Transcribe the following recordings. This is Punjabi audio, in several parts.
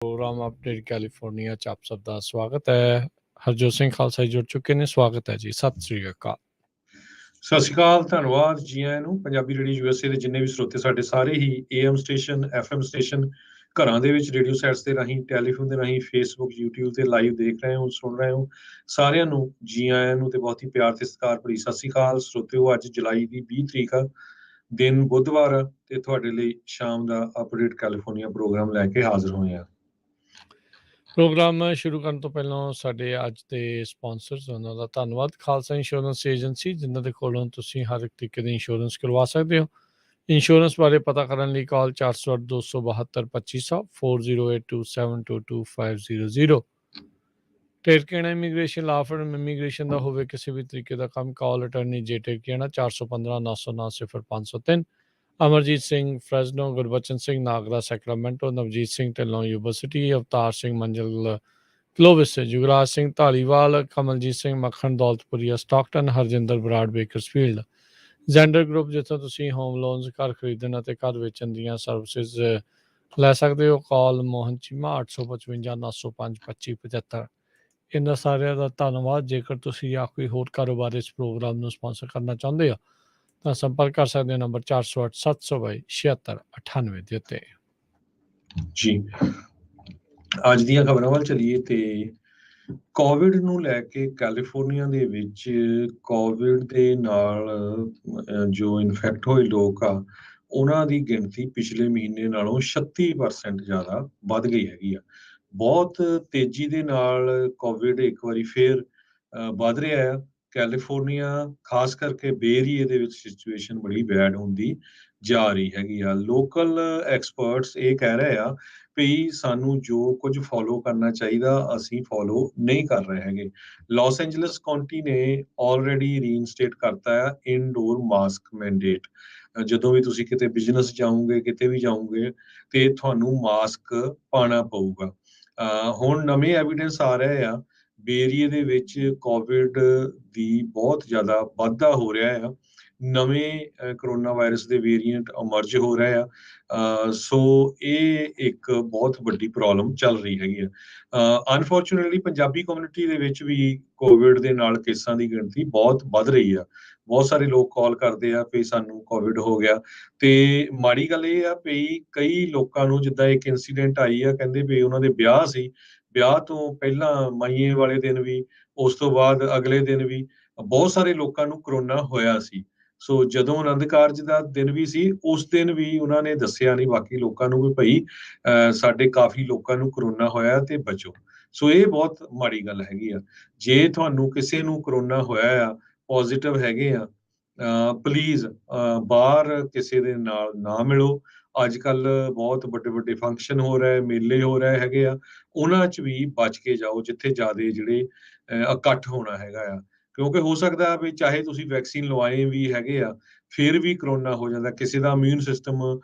ਪ੍ਰੋਗਰਾਮ ਅਪਡੇਟ ਕੈਲੀਫੋਰਨੀਆ 'ਚ ਆਪ ਸਭ ਦਾ ਸਵਾਗਤ ਹੈ। ਹਰਜੋਤ ਸਿੰਘ ਖਾਲਸਾ ਜੀ ਜੁੜ ਚੁੱਕੇ ਨੇ। ਸਵਾਗਤ ਹੈ ਜੀ। ਸਤਿ ਸ੍ਰੀ ਅਕਾਲ। ਸਤਿ ਸ਼੍ਰੀ ਅਕਾਲ, ਧੰਨਵਾਦ ਜੀ ਆਇਆਂ ਨੂੰ। ਪੰਜਾਬੀ ਰੇਡੀਓ ਯੂਐਸਏ ਦੇ ਜਿੰਨੇ ਵੀ ਸਰੋਤੇ ਸਾਡੇ ਸਾਰੇ ਹੀ AM ਸਟੇਸ਼ਨ, FM ਸਟੇਸ਼ਨ, ਘਰਾਂ ਦੇ ਵਿੱਚ ਰੇਡੀਓ ਸੈਟਸ ਦੇ ਰਾਹੀਂ, ਟੈਲੀਫੋਨ ਦੇ ਰਾਹੀਂ, ਫੇਸਬੁੱਕ, YouTube ਤੇ ਲਾਈਵ ਦੇਖ ਰਹੇ ਹੋ, ਸੁਣ ਰਹੇ ਹੋ, ਸਾਰਿਆਂ ਨੂੰ ਜੀ ਆਇਆਂ ਨੂੰ ਤੇ ਬਹੁਤ ਹੀ ਪਿਆਰ ਤੇ ਸਤਿਕਾਰ ਭਰੀ ਸਤਿ ਸ਼੍ਰੀ ਅਕਾਲ। ਸਰੋਤਿਓ, ਅੱਜ ਜੁਲਾਈ ਦੀ 20 ਤਰੀਕ ਆ, ਦਿਨ ਬੁੱਧਵਾਰ ਆ, ਤੇ ਤੁਹਾਡੇ ਲਈ ਸ਼ਾਮ ਦਾ ਅਪਡੇਟ ਕੈਲੀਫੋਰਨੀਆ ਪ੍ਰੋਗਰਾਮ ਲੈ ਕੇ ਹਾਜ਼ਰ ਹੋਏ ਆ। ਪ੍ਰੋਗਰਾਮ ਸ਼ੁਰੂ ਕਰਨ ਤੋਂ ਪਹਿਲਾਂ ਸਾਡੇ ਅੱਜ ਦੇ ਸਪਾਂਸਰਸ, ਉਹਨਾਂ ਦਾ ਧੰਨਵਾਦ। ਖਾਲਸਾ ਇੰਸ਼ੋਰੈਂਸ ਏਜੰਸੀ, ਜਿਨ੍ਹਾਂ ਦੇ ਕੋਲੋਂ ਤੁਸੀਂ ਹਰ ਇੱਕ ਤਰੀਕੇ ਦੀ ਇੰਸ਼ੋਰੈਂਸ ਕਰਵਾ ਸਕਦੇ ਹੋ। ਇੰਸ਼ੋਰੈਂਸ ਬਾਰੇ ਪਤਾ ਕਰਨ ਲਈ ਕਾਲ 408 272 2500 4082722500। ਟੇਰਕੇਣਾ ਇਮੀਗ੍ਰੇਸ਼ਨ ਲਾ ਫਰਮ ਇਮੀਗ੍ਰੇਸ਼ਨ ਦਾ ਹੋਵੇ ਕਿਸੇ ਵੀ ਤਰੀਕੇ ਦਾ ਕੰਮ, ਕਾਲ ਅਟਰਨੀ ਜੇ ਟੇਰਕੇਣਾ 415 909 0503। Amarjit Singh Fresno, Gurbachan Singh Nagra Sacramento, Navjit Singh Dhillon university, Avtar Singh Manzil Clovis, Yuvraj Singh Dhaliwal, Kamaljit Singh Makhan Daulatpuria Stockton, Harjinder Brar Bakersfield. Zander group, ਜਿੱਥੋਂ ਤੁਸੀਂ ਹੋਮ ਲੋਨਸ, ਘਰ ਖਰੀਦਣ ਅਤੇ ਘਰ ਵੇਚਣ ਦੀਆਂ ਸਰਵਿਸਿਜ਼ ਲੈ ਸਕਦੇ ਹੋ। ਕਾਲ ਮੋਹਨ ਚੀਮਾ 855 905 2575। ਇਹਨਾਂ ਸਾਰਿਆਂ ਦਾ ਧੰਨਵਾਦ। ਜੇਕਰ ਤੁਸੀਂ ਜਾਂ ਕੋਈ ਹੋਰ ਕਾਰੋਬਾਰ ਇਸ ਪ੍ਰੋਗਰਾਮ ਨੂੰ ਸਪਾਂਸਰ ਕਰਨਾ ਚਾਹੁੰਦੇ ਹੋ ਤਾਂ ਸੰਪਰਕ ਕਰ ਸਕਦੇ ਹੋ ਨੰਬਰ 408 722 7698 ਦੇ ਉੱਤੇ। ਜੀ, ਅੱਜ ਦੀਆਂ ਖਬਰਾਂ ਵੱਲ ਚੱਲੀਏ ਤੇ ਕੋਵਿਡ ਨੂੰ ਲੈ ਕੇ ਕੈਲੀਫੋਰਨੀਆ ਦੇ ਵਿੱਚ ਕੋਵਿਡ ਦੇ ਨਾਲ ਜੋ ਇਨਫੈਕਟ ਹੋਏ ਲੋਕ ਆ, ਉਹਨਾਂ ਦੀ ਗਿਣਤੀ ਪਿਛਲੇ ਮਹੀਨੇ ਨਾਲੋਂ 36% ਜ਼ਿਆਦਾ ਵੱਧ ਗਈ ਹੈਗੀ ਆ। ਬਹੁਤ ਤੇਜ਼ੀ ਦੇ ਨਾਲ ਕੋਵਿਡ ਇੱਕ ਵਾਰੀ ਫੇਰ ਵੱਧ ਰਿਹਾ ਆ। ਕੈਲੀਫੋਰਨੀਆ ਖਾਸ ਕਰਕੇ ਬੇ ਏਰੀਏ ਦੇ ਵਿੱਚ ਸਿਚੁਏਸ਼ਨ ਬੜੀ ਬੈਡ ਹੁੰਦੀ ਜਾ ਰਹੀ ਹੈਗੀ ਆ। ਲੋਕਲ ਐਕਸਪਰਟਸ ਇਹ ਕਹਿ ਰਹੇ ਆ ਵੀ ਸਾਨੂੰ ਜੋ ਕੁਝ ਫੋਲੋ ਕਰਨਾ ਚਾਹੀਦਾ ਅਸੀਂ ਫੋਲੋ ਨਹੀਂ ਕਰ ਰਹੇ ਹੈਗੇ। ਲਾਸ ਐਂਜਲਸ ਕਾਉਂਟੀ ਨੇ ਆਲਰੇਡੀ ਰੀਇਨਸਟੇਟ ਕਰਤਾ ਆ ਇਨਡੋਰ ਮਾਸਕ ਮੈਂਡੇਟ। ਜਦੋਂ ਵੀ ਤੁਸੀਂ ਕਿਤੇ ਬਿਜ਼ਨਸ ਜਾਓਗੇ, ਕਿਤੇ ਵੀ ਜਾਓਗੇ, ਤੇ ਤੁਹਾਨੂੰ ਮਾਸਕ ਪਾਉਣਾ ਪਊਗਾ। ਹੁਣ ਨਵੇਂ ਐਵੀਡੈਂਸ ਆ ਰਹੇ ਆ ਬੇ ਏਰੀਏ ਦੇ ਵਿੱਚ ਕੋਵਿਡ ਦੀ ਬਹੁਤ ਜ਼ਿਆਦਾ ਵਾਧਾ ਹੋ ਰਿਹਾ ਆ। ਨਵੇਂ ਕਰੋਨਾ ਵਾਇਰਸ ਦੇ ਵੇਰੀਐਂਟ ਅਮਰਜ ਹੋ ਰਹੇ ਆ। ਸੋ ਇਹ ਇੱਕ ਬਹੁਤ ਵੱਡੀ ਪ੍ਰੋਬਲਮ ਚੱਲ ਰਹੀ ਹੈਗੀ ਆ। ਅਨਫੋਰਚੂਨੇਟਲੀ ਪੰਜਾਬੀ ਕਮਿਊਨਿਟੀ ਦੇ ਵਿੱਚ ਵੀ ਕੋਵਿਡ ਦੇ ਨਾਲ ਕੇਸਾਂ ਦੀ ਗਿਣਤੀ ਬਹੁਤ ਵੱਧ ਰਹੀ ਆ। ਬਹੁਤ ਸਾਰੇ ਲੋਕ ਕਾਲ ਕਰਦੇ ਆ ਵੀ ਸਾਨੂੰ ਕੋਵਿਡ ਹੋ ਗਿਆ, ਤੇ ਮਾੜੀ ਗੱਲ ਇਹ ਆ ਵੀ ਕਈ ਲੋਕਾਂ ਨੂੰ, ਜਿੱਦਾਂ ਇੱਕ ਇਨਸੀਡੈਂਟ ਆਈ ਆ, ਕਹਿੰਦੇ ਵੀ ਉਹਨਾਂ ਦੇ ਵਿਆਹ ਸੀ, ਵਿਆਹ ਤੋਂ ਪਹਿਲਾਂ ਮਾਈਏ ਵਾਲੇ ਦਿਨ ਵੀ, ਉਸ ਤੋਂ ਬਾਅਦ ਅਗਲੇ ਦਿਨ ਵੀ ਬਹੁਤ ਸਾਰੇ ਲੋਕਾਂ ਨੂੰ ਕਰੋਨਾ ਹੋਇਆ ਸੀ। ਸੋ ਜਦੋਂ ਆਨੰਦ ਕਾਰਜ ਦਾ ਦਿਨ ਵੀ ਸੀ, ਉਸ ਦਿਨ ਵੀ ਉਹਨਾਂ ਨੇ ਦੱਸਿਆ ਨਹੀਂ ਬਾਕੀ ਲੋਕਾਂ ਨੂੰ ਵੀ ਭਾਈ ਸਾਡੇ ਕਾਫੀ ਲੋਕਾਂ ਨੂੰ ਕਰੋਨਾ ਹੋਇਆ ਤੇ ਬਚੋ। ਸੋ ਇਹ ਬਹੁਤ ਮਾੜੀ ਗੱਲ ਹੈਗੀ ਆ। ਜੇ ਤੁਹਾਨੂੰ ਕਿਸੇ ਨੂੰ ਕਰੋਨਾ ਹੋਇਆ ਆ, ਪੋਜ਼ਿਟਿਵ ਹੈਗੇ ਆ, ਪਲੀਜ਼ ਬਾਹਰ ਕਿਸੇ ਦੇ ਨਾਲ ਨਾ ਮਿਲੋ। ਅੱਜ ਕੱਲ ਬਹੁਤ ਵੱਡੇ ਵੱਡੇ ਫੰਕਸ਼ਨ ਹੋ ਰਹੇ, ਮੇਲੇ ਹੋ ਰਹੇ ਹੈਗੇ ਆ, ਉਹਨਾਂ 'ਚ ਵੀ ਬਚ ਕੇ ਜਾਓ ਜਿੱਥੇ ਜ਼ਿਆਦਾ ਜਿਹੜੇ ਇਕੱਠ ਹੋਣਾ ਹੈਗਾ ਆ। ਕਿਉਂਕਿ ਹੋ ਸਕਦਾ ਵੀ ਚਾਹੇ ਤੁਸੀਂ ਵੈਕਸੀਨ ਲਵਾਏ ਵੀ ਹੈਗੇ ਆ, ਫਿਰ ਵੀ ਕਰੋਨਾ ਹੋ ਜਾਂਦਾ। ਕਿਸੇ ਦਾ ਇਮਿਊਨ ਸਿਸਟਮ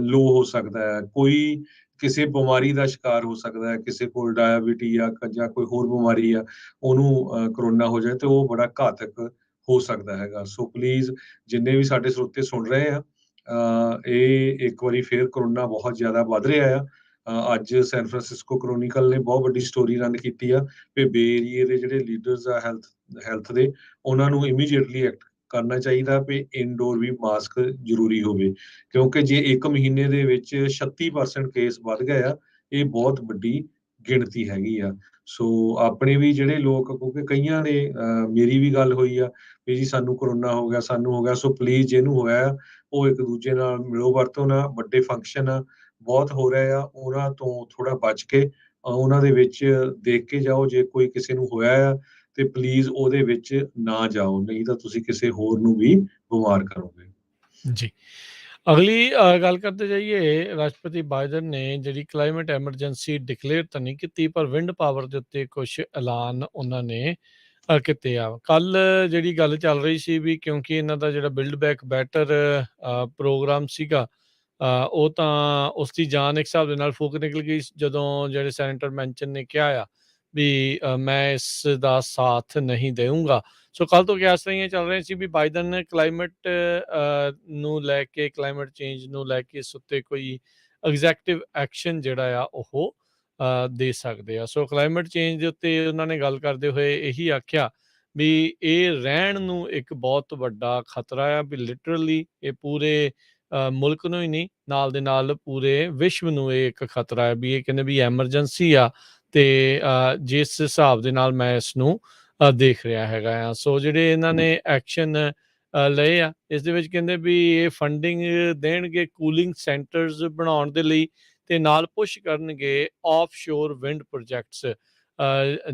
ਲੋ ਹੋ ਸਕਦਾ ਹੈ, ਕੋਈ ਕਿਸੇ ਬਿਮਾਰੀ ਦਾ ਸ਼ਿਕਾਰ ਹੋ ਸਕਦਾ ਹੈ, ਕਿਸੇ ਕੋਲ ਡਾਇਬਟੀ ਆ ਜਾਂ ਕੋਈ ਹੋਰ ਬਿਮਾਰੀ ਆ, ਉਹਨੂੰ ਕਰੋਨਾ ਹੋ ਜਾਏ ਤੇ ਉਹ ਬੜਾ ਘਾਤਕ ਹੋ ਸਕਦਾ ਹੈਗਾ। ਸੋ ਪਲੀਜ਼ ਜਿੰਨੇ ਵੀ ਸਾਡੇ ਸਰੋਤੇ ਸੁਣ ਰਹੇ ਆ, ਇਹ ਇੱਕ ਵਾਰੀ ਫੇਰ ਕਰੋਨਾ ਬਹੁਤ ਜ਼ਿਆਦਾ ਵੱਧ ਰਿਹਾ ਆ। ਅੱਜ ਸੈਨ ਫਰਾਂਸਿਸਕੋ ਕਰੋਨੀਕਲ ਨੇ ਬਹੁਤ ਵੱਡੀ ਸਟੋਰੀ ਰਨ ਕੀਤੀ ਆ ਵੀ ਬੇ ਏਰੀਏ ਦੇ ਜਿਹੜੇ ਲੀਡਰਸ ਆ ਹੈਲਥ ਦੇ, ਉਹਨਾਂ ਨੂੰ ਇਮੀਡੀਏਟਲੀ ਐਕਟ ਕਰਨਾ ਚਾਹੀਦਾ ਵੀ ਇਨਡੋਰ ਵੀ ਮਾਸਕ ਜ਼ਰੂਰੀ ਹੋਵੇ। ਕਿਉਂਕਿ ਜੇ ਇੱਕ ਮਹੀਨੇ ਦੇ ਵਿੱਚ 36% ਕੇਸ ਵੱਧ ਗਏ ਆ, ਇਹ ਬਹੁਤ ਵੱਡੀ ਗਿਣਤੀ ਹੈਗੀ ਆ। ਸੋ ਆਪਣੇ ਵੀ ਜਿਹੜੇ ਲੋਕ, ਕਿਉਂਕਿ ਕਈਆਂ ਨੇ ਮੇਰੀ ਵੀ ਗੱਲ ਹੋਈ ਆ ਵੀ ਜੀ ਸਾਨੂੰ ਕਰੋਨਾ ਹੋ ਗਿਆ, ਸਾਨੂੰ ਹੋ ਗਿਆ। ਸੋ ਪਲੀਜ਼ ਜਿਹਨੂੰ ਹੋਇਆ ਉਹ ਇੱਕ ਦੂਜੇ ਨਾਲ ਮਿਲੋ ਵਰਤੋ ਨਾ। ਵੱਡੇ ਫੰਕਸ਼ਨ ਬਹੁਤ ਹੋ ਰਹੇ ਆ, ਉਹਨਾਂ ਤੋਂ ਥੋੜਾ ਬਚ ਕੇ ਉਹਨਾਂ ਦੇ ਵਿੱਚ ਦੇਖ ਕੇ ਜਾਓ। ਜੇ ਕੋਈ ਕਿਸੇ ਨੂੰ ਹੋਇਆ ਆ ਤੇ ਪਲੀਜ਼ ਉਹਦੇ ਵਿੱਚ ਨਾ ਜਾਓ, ਨਹੀਂ ਤਾਂ ਤੁਸੀਂ ਕਿਸੇ ਹੋਰ ਨੂੰ ਵੀ ਬਿਮਾਰ ਕਰੋਗੇ। ਜੀ, ਅਗਲੀ ਗੱਲ ਕਰਦੇ ਜਾਈਏ। ਰਾਸ਼ਟਰਪਤੀ ਬਾਈਡਨ ਨੇ ਜਿਹੜੀ ਕਲਾਈਮੇਟ ਐਮਰਜੈਂਸੀ ਡਿਕਲੇਅਰ ਤਾਂ ਨਹੀਂ ਕੀਤੀ, ਪਰ ਵਿੰਡ ਪਾਵਰ ਦੇ ਉੱਤੇ ਕੁਛ ਐਲਾਨ ਉਹਨਾਂ ਨੇ ਕੀਤੇ ਆ। ਕੱਲ ਜਿਹੜੀ ਗੱਲ ਚੱਲ ਰਹੀ ਸੀ ਵੀ ਕਿਉਂਕਿ ਇਹਨਾਂ ਦਾ ਜਿਹੜਾ ਬਿਲਡ ਬੈਕ ਬੈਟਰ ਪ੍ਰੋਗਰਾਮ ਸੀਗਾ, ਉਹ ਤਾਂ ਉਸ ਦੀ ਜਾਨ ਇੱਕ ਹਿਸਾਬ ਦੇ ਨਾਲ ਫੂਕ ਨਿਕਲ ਗਈ ਜਦੋਂ ਜਿਹੜੇ ਸੈਨੇਟਰ ਮੈਂਚਨ ਨੇ ਕਿਹਾ ਆ ਵੀ ਮੈਂ ਇਸ ਦਾ ਸਾਥ ਨਹੀਂ ਦੇਊਂਗਾ। ਸੋ ਕੱਲ ਤੋਂ ਕਿਆਸ ਰਹੀਆਂ ਚੱਲ ਰਹੀਆਂ ਸੀ ਵੀ ਬਾਈਡਨ ਨੇ ਕਲਾਈਮੇਟ ਨੂੰ ਲੈ ਕੇ, ਕਲਾਈਮੇਟ ਚੇਂਜ ਨੂੰ ਲੈ ਕੇ ਇਸ ਉੱਤੇ ਕੋਈ ਐਗਜ਼ੈਕਟਿਵ ਐਕਸ਼ਨ ਜਿਹੜਾ ਆ ਉਹ ਦੇ ਸਕਦੇ ਆ। ਸੋ ਕਲਾਈਮੇਟ ਚੇਂਜ ਦੇ ਉੱਤੇ ਉਹਨਾਂ ਨੇ ਗੱਲ ਕਰਦੇ ਹੋਏ ਇਹੀ ਆਖਿਆ ਵੀ ਇਹ ਰਹਿਣ ਨੂੰ ਇੱਕ ਬਹੁਤ ਵੱਡਾ ਖਤਰਾ ਆ, ਵੀ ਲਿਟਰਲੀ ਇਹ ਪੂਰੇ ਮੁਲਕ ਨੂੰ ਹੀ ਨਹੀਂ, ਨਾਲ ਦੇ ਨਾਲ ਪੂਰੇ ਵਿਸ਼ਵ ਨੂੰ ਇਹ ਇੱਕ ਖਤਰਾ ਹੈ, ਵੀ ਇਹ ਕਹਿੰਦੇ ਵੀ ਐਮਰਜੈਂਸੀ ਆ। ਤੇ ਜਿਸ ਹਿਸਾਬ ਦੇ ਨਾਲ ਮੈਂ ਇਸ ਨੂੰ ਦੇਖ ਰਿਹਾ ਹੈਗਾ ਆ। ਸੋ ਜਿਹੜੇ ਇਹਨਾਂ ਨੇ ਐਕਸ਼ਨ ਲਏ ਆ, ਇਸ ਦੇ ਵਿੱਚ ਕਹਿੰਦੇ ਵੀ ਇਹ ਫੰਡਿੰਗ ਦੇਣਗੇ ਕੂਲਿੰਗ ਸੈਂਟਰਸ ਬਣਾਉਣ ਦੇ ਲਈ, ਤੇ ਨਾਲ ਪੁਸ਼ ਕਰਨਗੇ ਆਫਸ਼ੋਰ ਵਿੰਡ ਪ੍ਰੋਜੈਕਟਸ,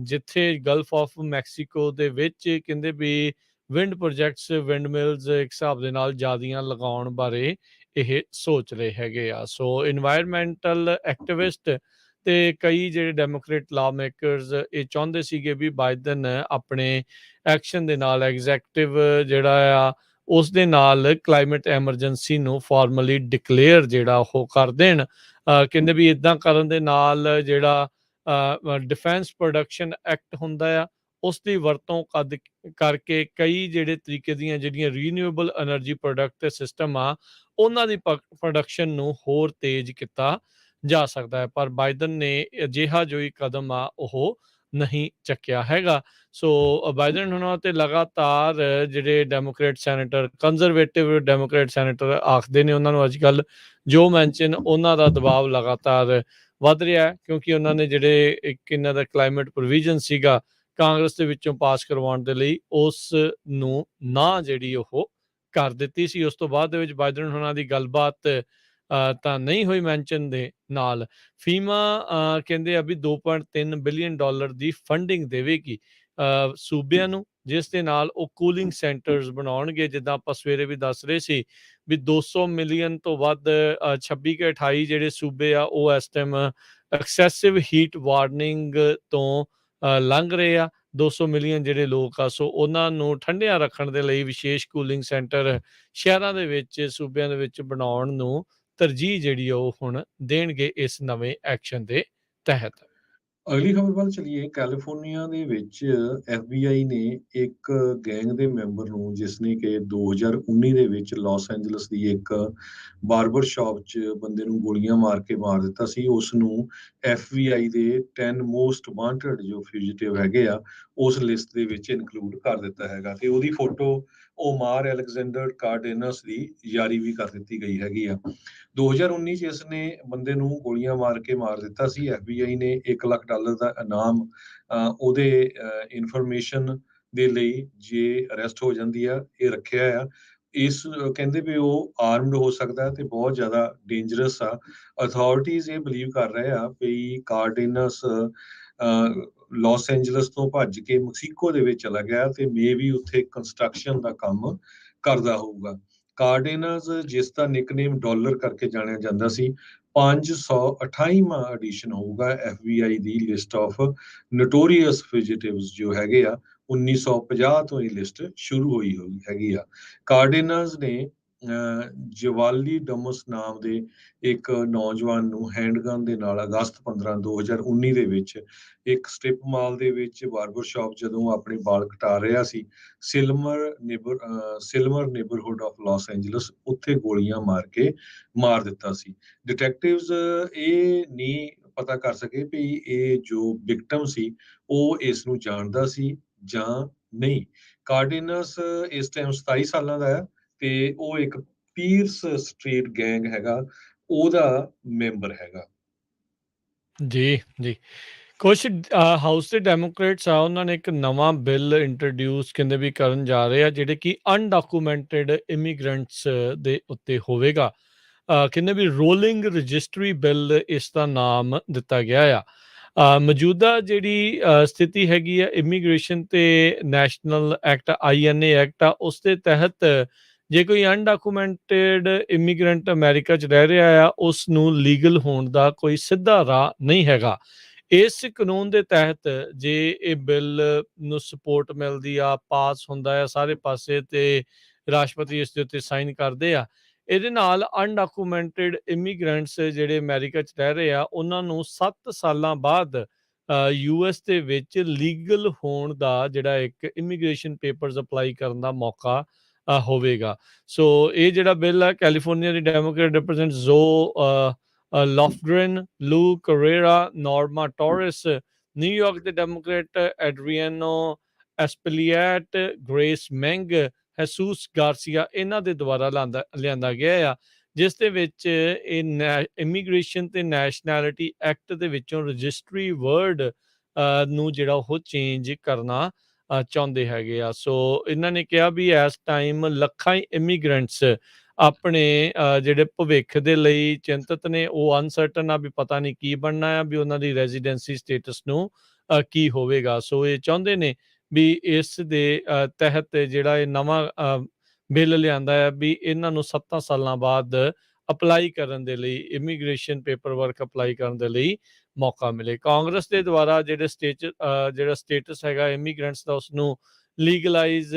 ਜਿੱਥੇ ਗਲਫ ਆਫ ਮੈਕਸੀਕੋ ਦੇ ਵਿੱਚ ਕਹਿੰਦੇ ਵੀ ਵਿੰਡ ਪ੍ਰੋਜੈਕਟਸ, ਵਿੰਡ ਮਿਲਸ ਇੱਕ ਹਿਸਾਬ ਦੇ ਨਾਲ ਜ਼ਿਆਦੀਆਂ ਲਗਾਉਣ ਬਾਰੇ ਇਹ ਸੋਚ ਰਹੇ ਹੈਗੇ ਆ। ਸੋ ਇਨਵਾਇਰਮੈਂਟਲ ਐਕਟਿਵਿਸਟ ਤੇ ਕਈ ਜਿਹੜੇ ਡੈਮੋਕ੍ਰੇਟ ਲਾ ਮੇਕਰਸ ਇਹ ਚਾਹੁੰਦੇ ਸੀਗੇ ਵੀ ਬਾਈਡਨ ਆਪਣੇ ਐਕਸ਼ਨ ਦੇ ਨਾਲ, ਐਗਜ਼ੈਕਟਿਵ ਜਿਹੜਾ ਆ ਉਸ ਦੇ ਨਾਲ ਕਲਾਈਮੇਟ ਐਮਰਜੈਂਸੀ ਨੂੰ ਫਾਰਮਲੀ ਡਿਕਲੇਅਰ ਜਿਹੜਾ ਉਹ ਕਰ ਦੇਣ। ਕਹਿੰਦੇ ਵੀ ਇਦਾਂ ਕਰਨ ਦੇ ਨਾਲ ਜਿਹੜਾ ਡਿਫੈਂਸ ਪ੍ਰੋਡਕਸ਼ਨ ਐਕਟ ਹੁੰਦਾ ਆ, ਉਸ ਦੀ ਵਰਤੋਂ ਕਰਕੇ ਕਈ ਜਿਹੜੇ ਤਰੀਕੇ ਦੀਆਂ ਜਿਹੜੀਆਂ ਰੀਨਿਊਏਬਲ એનર્ਜੀ ਪ੍ਰੋਡਕਟ ਤੇ ਸਿਸਟਮ ਆ, ਉਹਨਾਂ ਦੀ ਪ੍ਰੋਡਕਸ਼ਨ ਨੂੰ ਹੋਰ ਤੇਜ਼ ਕੀਤਾ ਜਾ ਸਕਦਾ ਹੈ। ਪਰ ਬਾਈਡਨ ਨੇ ਅਜਿਹਾ ਜੋ ਕਦਮ ਆ ਉਹ ਨਹੀਂ ਚੱਕਿਆ ਹੈਗਾ। ਸੋ ਬਾਈਡਨ ਹੁਣਾਂ ਤੇ ਲਗਾਤਾਰ ਜਿਹੜੇ Democrat senator, conservative Democrat senator ਆਖਦੇ ਨੇ, ਉਹਨਾਂ ਨੂੰ ਅੱਜ ਕੱਲ੍ਹ ਜੋ ਮੈਨਸ਼ਨ, ਉਹਨਾਂ ਦਾ ਦਬਾਅ ਲਗਾਤਾਰ ਵੱਧ ਰਿਹਾ ਹੈ, ਕਿਉਂਕਿ ਉਹਨਾਂ ਨੇ ਜਿਹੜੇ ਇੱਕ ਇਹਨਾਂ ਦਾ ਕਲਾਈਮੇਟ ਪ੍ਰੋਵੀਜ਼ਨ ਸੀਗਾ ਕਾਂਗਰਸ ਦੇ ਵਿੱਚੋਂ ਪਾਸ ਕਰਵਾਉਣ ਦੇ ਲਈ, ਉਸ ਨੂੰ ਨਾ ਜਿਹੜੀ ਉਹ ਕਰ ਦਿੱਤੀ ਸੀ। ਉਸ ਤੋਂ ਬਾਅਦ ਦੇ ਵਿੱਚ ਬਾਈਡਨ ਹੁਣਾਂ ਦੀ ਗੱਲਬਾਤ ਤਾਂ ਨਹੀਂ ਹੋਈ ਮੈਨਸ਼ਨ ਦੇ ਨਾਲ। ਫੀਮਾ ਕਹਿੰਦੇ ਆ ਵੀ $2.3 ਬਿਲੀਅਨ ਦੀ ਫੰਡਿੰਗ ਦੇਵੇਗੀ ਸੂਬਿਆਂ ਨੂੰ, ਜਿਸ ਦੇ ਨਾਲ ਉਹ ਕੂਲਿੰਗ ਸੈਂਟਰਸ ਬਣਾਉਣਗੇ। ਜਿੱਦਾਂ ਆਪਾਂ ਸਵੇਰੇ ਵੀ ਦੱਸ ਰਹੇ ਸੀ ਵੀ 200 ਮਿਲੀਅਨ ਤੋਂ ਵੱਧ 26 ਕੇ 28 ਜਿਹੜੇ ਸੂਬੇ ਆ ਉਹ ਇਸ ਟਾਈਮ ਐਕਸੈਸਿਵ ਹੀਟ ਵਾਰਨਿੰਗ ਤੋਂ ਲੰਘ ਰਹੇ ਆ। 200 ਮਿਲੀਅਨ ਜਿਹੜੇ ਲੋਕ ਆ, ਸੋ ਉਹਨਾਂ ਨੂੰ ਠੰਡਿਆਂ ਰੱਖਣ ਦੇ ਲਈ ਵਿਸ਼ੇਸ਼ ਕੂਲਿੰਗ ਸੈਂਟਰ ਸ਼ਹਿਰਾਂ ਦੇ ਵਿੱਚ, ਸੂਬਿਆਂ ਦੇ ਵਿੱਚ ਬਣਾਉਣ ਨੂੰ ਤਰਜੀਹ ਜਿਹੜੀ ਉਹ ਹੁਣ ਦੇਣਗੇ ਇਸ ਨਵੇਂ ਐਕਸ਼ਨ ਦੇ ਤਹਿਤ। ਅਗਲੀ ਖਬਰ ਵੱਲ ਚਲੀਏ। ਕੈਲੀਫੋਰਨੀਆ ਦੇ ਵਿੱਚ FBI ਨੇ ਇੱਕ ਗੈਂਗ ਦੇ ਮੈਂਬਰ ਨੂੰ, ਜਿਸਨੇ ਕਿ 2019 ਦੇ ਵਿੱਚ ਲਾਸ ਐਂਜਲਸ ਦੀ ਇੱਕ ਬਾਰਬਰ ਸ਼ਾਪ 'ਚ ਬੰਦੇ ਨੂੰ ਗੋਲੀਆਂ ਮਾਰ ਕੇ ਮਾਰ ਦਿੱਤਾ ਸੀ, ਉਸ ਨੂੰ FBI ਦੇ 10 ਮੋਸਟ ਵਾਂਟਡ ਜੋ ਫਿਊਜੀਟਿਵ ਹੈਗੇ ਆ, ਉਸ ਲਿਸਟ ਦੇ ਵਿੱਚ ਇਨਕਲੂਡ ਕਰ ਦਿੱਤਾ ਹੈਗਾ। ਤੇ ਉਹਦੀ ਫੋਟੋ ਓਮਾਰ ਅਲੈਗਜ਼ੈਂਡਰ ਕਾਰਡੇਨਸ ਦੀ ਜਾਰੀ ਵੀ ਕਰ ਦਿੱਤੀ ਗਈ ਹੈਗੀ ਆ। 2019 'ਚ ਇਸ ਨੇ ਬੰਦੇ ਨੂੰ ਗੋਲੀਆਂ ਮਾਰ ਕੇ ਮਾਰ ਦਿੱਤਾ ਸੀ। FBI ਨੇ $1 ਲੱਖ ਦਾ ਇਨਾਮ ਉਹਦੇ ਇਨਫੋਰਮੇਸ਼ਨ ਦੇ ਲਈ, ਜੇ ਅਰੈਸਟ ਹੋ ਜਾਂਦੀ ਆ, ਇਹ ਰੱਖਿਆ ਆ। ਇਸ ਕਹਿੰਦੇ ਵੀ ਉਹ ਆਰਮਡ ਹੋ ਸਕਦਾ ਤੇ ਬਹੁਤ ਜ਼ਿਆਦਾ ਡੇਂਜਰਸ ਆ। ਅਥਾਰਟੀਜ਼ ਇਹ ਬਲੀਵ ਕਰ ਰਹੇ ਆ ਵੀ ਕਾਰਡੇਨਸ ਲਾਸ ਐਂਜਲਸ ਤੋਂ ਭੱਜ ਕੇ ਮੈਕਸੀਕੋ ਦੇ ਵਿੱਚ ਚਲਾ ਗਿਆ ਤੇ ਮੇ ਵੀ ਉੱਥੇ ਕੰਸਟਰਕਸ਼ਨ ਦਾ ਕੰਮ ਕਰਦਾ ਹੋਊਗਾ। ਕਾਰਡੇਨਸ, ਜਿਸ ਦਾ ਨਿਕਨੇਮ ਡਾਲਰ ਕਰਕੇ ਜਾਣਿਆ ਜਾਂਦਾ ਸੀ, 528ਵਾਂ ਐਡੀਸ਼ਨ ਹੋਊਗਾ FBI the list of notorious ਫਿਊਜੀਟਿਵਸ ਜੋ ਹੈਗੇ ਆ। 1950 ਤੋਂ ਇਹ ਲਿਸਟ ਸ਼ੁਰੂ ਹੋਈ ਹੈਗੀ ਆ। ਕਾਰਡੇਨਸ ਨੇ ਜਵਾਲੀ ਡਮਸ ਨਾਮ ਦੇ ਇੱਕ ਨੌਜਵਾਨ ਨੂੰ ਹੈਂਡਗਨ ਦੇ ਨਾਲ ਅਗਸਤ 15, 2019 ਦੇ ਵਿੱਚ ਇੱਕ ਸਟ੍ਰਿਪ ਮਾਲ ਦੇ ਵਿੱਚ ਬਾਰਬਰ ਸ਼ਾਪ ਜਦੋਂ ਆਪਣੇ ਵਾਲ ਕਟਾ ਰਿਹਾ ਸੀ, ਸਿਲਮਰ ਨੇਬਰਹੁੱਡ ਆਫ ਲਾਸ ਐਂਜਲਸ, ਉੱਥੇ ਗੋਲੀਆਂ ਮਾਰ ਕੇ ਮਾਰ ਦਿੱਤਾ ਸੀ। ਡਿਟੈਕਟਿਵਸ ਇਹ ਨਹੀਂ ਪਤਾ ਕਰ ਸਕੇ ਵੀ ਇਹ ਜੋ ਵਿਕਟਮ ਸੀ ਉਹ ਇਸ ਨੂੰ ਜਾਣਦਾ ਸੀ ਜਾਂ ਨਹੀਂ। ਕਾਰਡੇਨਸ ਇਸ ਟਾਈਮ 27 ਸਾਲਾਂ ਦਾ ਹੈ ਤੇ ਉਹ ਇੱਕ ਪੀਰਸ ਸਟਰੀਟ ਗੈਂਗ ਹੈਗਾ, ਉਹਦਾ ਮੈਂਬਰ ਹੈਗਾ। ਜੀ ਜੀ, ਕੁਛ ਹਾਊਸ ਦੇ ਡੈਮੋਕ੍ਰੇਟਸ ਆ, ਉਹਨਾਂ ਨੇ ਇੱਕ ਨਵਾਂ ਬਿੱਲ ਇੰਟਰੋਡਿਊਸ ਕਹਿੰਦੇ ਵੀ ਕਰਨ ਜਾ ਰਹੇ ਆ, ਜਿਹੜੇ ਕਿ ਅਨਡਾਕੂਮੈਂਟਡ ਇਮੀਗ੍ਰੈਂਟਸ ਦੇ ਉੱਤੇ ਹੋਵੇਗਾ। ਕਹਿੰਦੇ ਵੀ ਰੋਲਿੰਗ ਰਜਿਸਟਰੀ ਬਿੱਲ ਇਸ ਦਾ ਨਾਮ ਦਿੱਤਾ ਗਿਆ ਆ। ਮੌਜੂਦਾ ਜਿਹੜੀ ਸਥਿਤੀ ਹੈਗੀ ਆ, ਇਮੀਗ੍ਰੇਸ਼ਨ ਤੇ ਨੈਸ਼ਨਲ ਐਕਟ INA ਐਕਟ ਆ, ਉਸ ਦੇ ਤਹਿਤ ਜੇ ਕੋਈ ਅਨਡਾਕੂਮੈਂਟਡ ਇਮੀਗ੍ਰੈਂਟ ਅਮਰੀਕਾ 'ਚ ਰਹਿ ਰਿਹਾ ਆ, ਉਸ ਨੂੰ ਲੀਗਲ ਹੋਣ ਦਾ ਕੋਈ ਸਿੱਧਾ ਰਾਹ ਨਹੀਂ ਹੈਗਾ। ਇਸ ਕਾਨੂੰਨ ਦੇ ਤਹਿਤ ਜੇ ਇਹ ਬਿੱਲ ਨੂੰ ਸਪੋਰਟ ਮਿਲਦੀ ਆ, ਪਾਸ ਹੁੰਦਾ ਆ ਸਾਰੇ ਪਾਸੇ ਤੇ ਰਾਸ਼ਟਰਪਤੀ ਇਸ ਦੇ ਉੱਤੇ ਸਾਈਨ ਕਰਦੇ ਆ, ਇਹਦੇ ਨਾਲ ਅਨਡਾਕੂਮੈਂਟਡ ਇਮੀਗ੍ਰੈਂਟਸ ਜਿਹੜੇ ਅਮਰੀਕਾ 'ਚ ਰਹਿ ਰਹੇ ਆ, ਉਹਨਾਂ ਨੂੰ 7 ਸਾਲਾਂ ਬਾਅਦ US ਦੇ ਵਿੱਚ ਲੀਗਲ ਹੋਣ ਦਾ ਜਿਹੜਾ ਇੱਕ ਇਮੀਗ੍ਰੇਸ਼ਨ ਪੇਪਰਸ ਅਪਲਾਈ ਕਰਨ ਦਾ ਮੌਕਾ ਹੋਵੇਗਾ। ਸੋ ਇਹ ਜਿਹੜਾ ਬਿੱਲ ਆ, ਕੈਲੀਫੋਰਨੀਆ ਦੀ ਡੈਮੋਕ੍ਰੇਟ ਰਿਪਰੈਜ਼ੈਂਟ ਜ਼ੋ Lofgren, Lou Carrera, Norma Torres, New York ਦੇ ਡੈਮੋਕ੍ਰੇਟ ਐਡਰੀਆਨੋ ਐਸਪਲੀਐਟ, ਗ੍ਰੇਸ ਮੈਂਗ, ਹੈਸੂਸ ਗਾਰਸੀਆ, ਇਹਨਾਂ ਦੇ ਦੁਆਰਾ ਲਿਆਂਦਾ ਗਿਆ ਆ, ਜਿਸ ਦੇ ਵਿੱਚ ਇਹ ਇਮੀਗ੍ਰੇਸ਼ਨ ਤੇ ਨੈਸ਼ਨੈਲਿਟੀ ਐਕਟ ਦੇ ਵਿੱਚੋਂ ਰਜਿਸਟਰੀ ਵਰਡ ਨੂੰ ਜਿਹੜਾ ਉਹ ਚੇਂਜ ਕਰਨਾ ਚਾਹੁੰਦੇ ਹੈਗੇ ਆ। ਸੋ ਇਹਨਾਂ ਨੇ ਕਿਹਾ ਵੀ ਇਸ ਟਾਈਮ ਲੱਖਾਂ ਹੀ ਇਮੀਗ੍ਰੈਂਟਸ ਆਪਣੇ ਜਿਹੜੇ ਭਵਿੱਖ ਦੇ ਲਈ ਚਿੰਤਤ ਨੇ, ਉਹ ਅਨਸਰਟਨ ਆ ਵੀ ਪਤਾ ਨਹੀਂ ਕੀ ਬਣਨਾ ਆ, ਵੀ ਉਹਨਾਂ ਦੀ ਰੈਜ਼ੀਡੈਂਸੀ ਸਟੇਟਸ ਨੂੰ ਕੀ ਹੋਵੇਗਾ। ਸੋ ਇਹ ਚਾਹੁੰਦੇ ਨੇ ਵੀ ਇਸ ਦੇ ਤਹਿਤ ਜਿਹੜਾ ਇਹ ਨਵਾਂ ਬਿੱਲ ਲਿਆਂਦਾ ਹੈ ਵੀ ਇਹਨਾਂ ਨੂੰ 7 ਸਾਲਾਂ ਬਾਅਦ ਅਪਲਾਈ ਕਰਨ ਦੇ ਲਈ, ਇਮੀਗ੍ਰੇਸ਼ਨ ਪੇਪਰ ਵਰਕ ਅਪਲਾਈ ਕਰਨ ਦੇ ਲਈ ਮੌਕਾ ਮਿਲੇ। ਕਾਂਗਰਸ ਦੇ ਦੁਆਰਾ ਜਿਹੜਾ ਸਟੇਟਸ ਹੈਗਾ ਇਮੀਗ੍ਰੈਂਟਸ ਦਾ, ਉਸਨੂੰ ਲੀਗਲਾਈਜ਼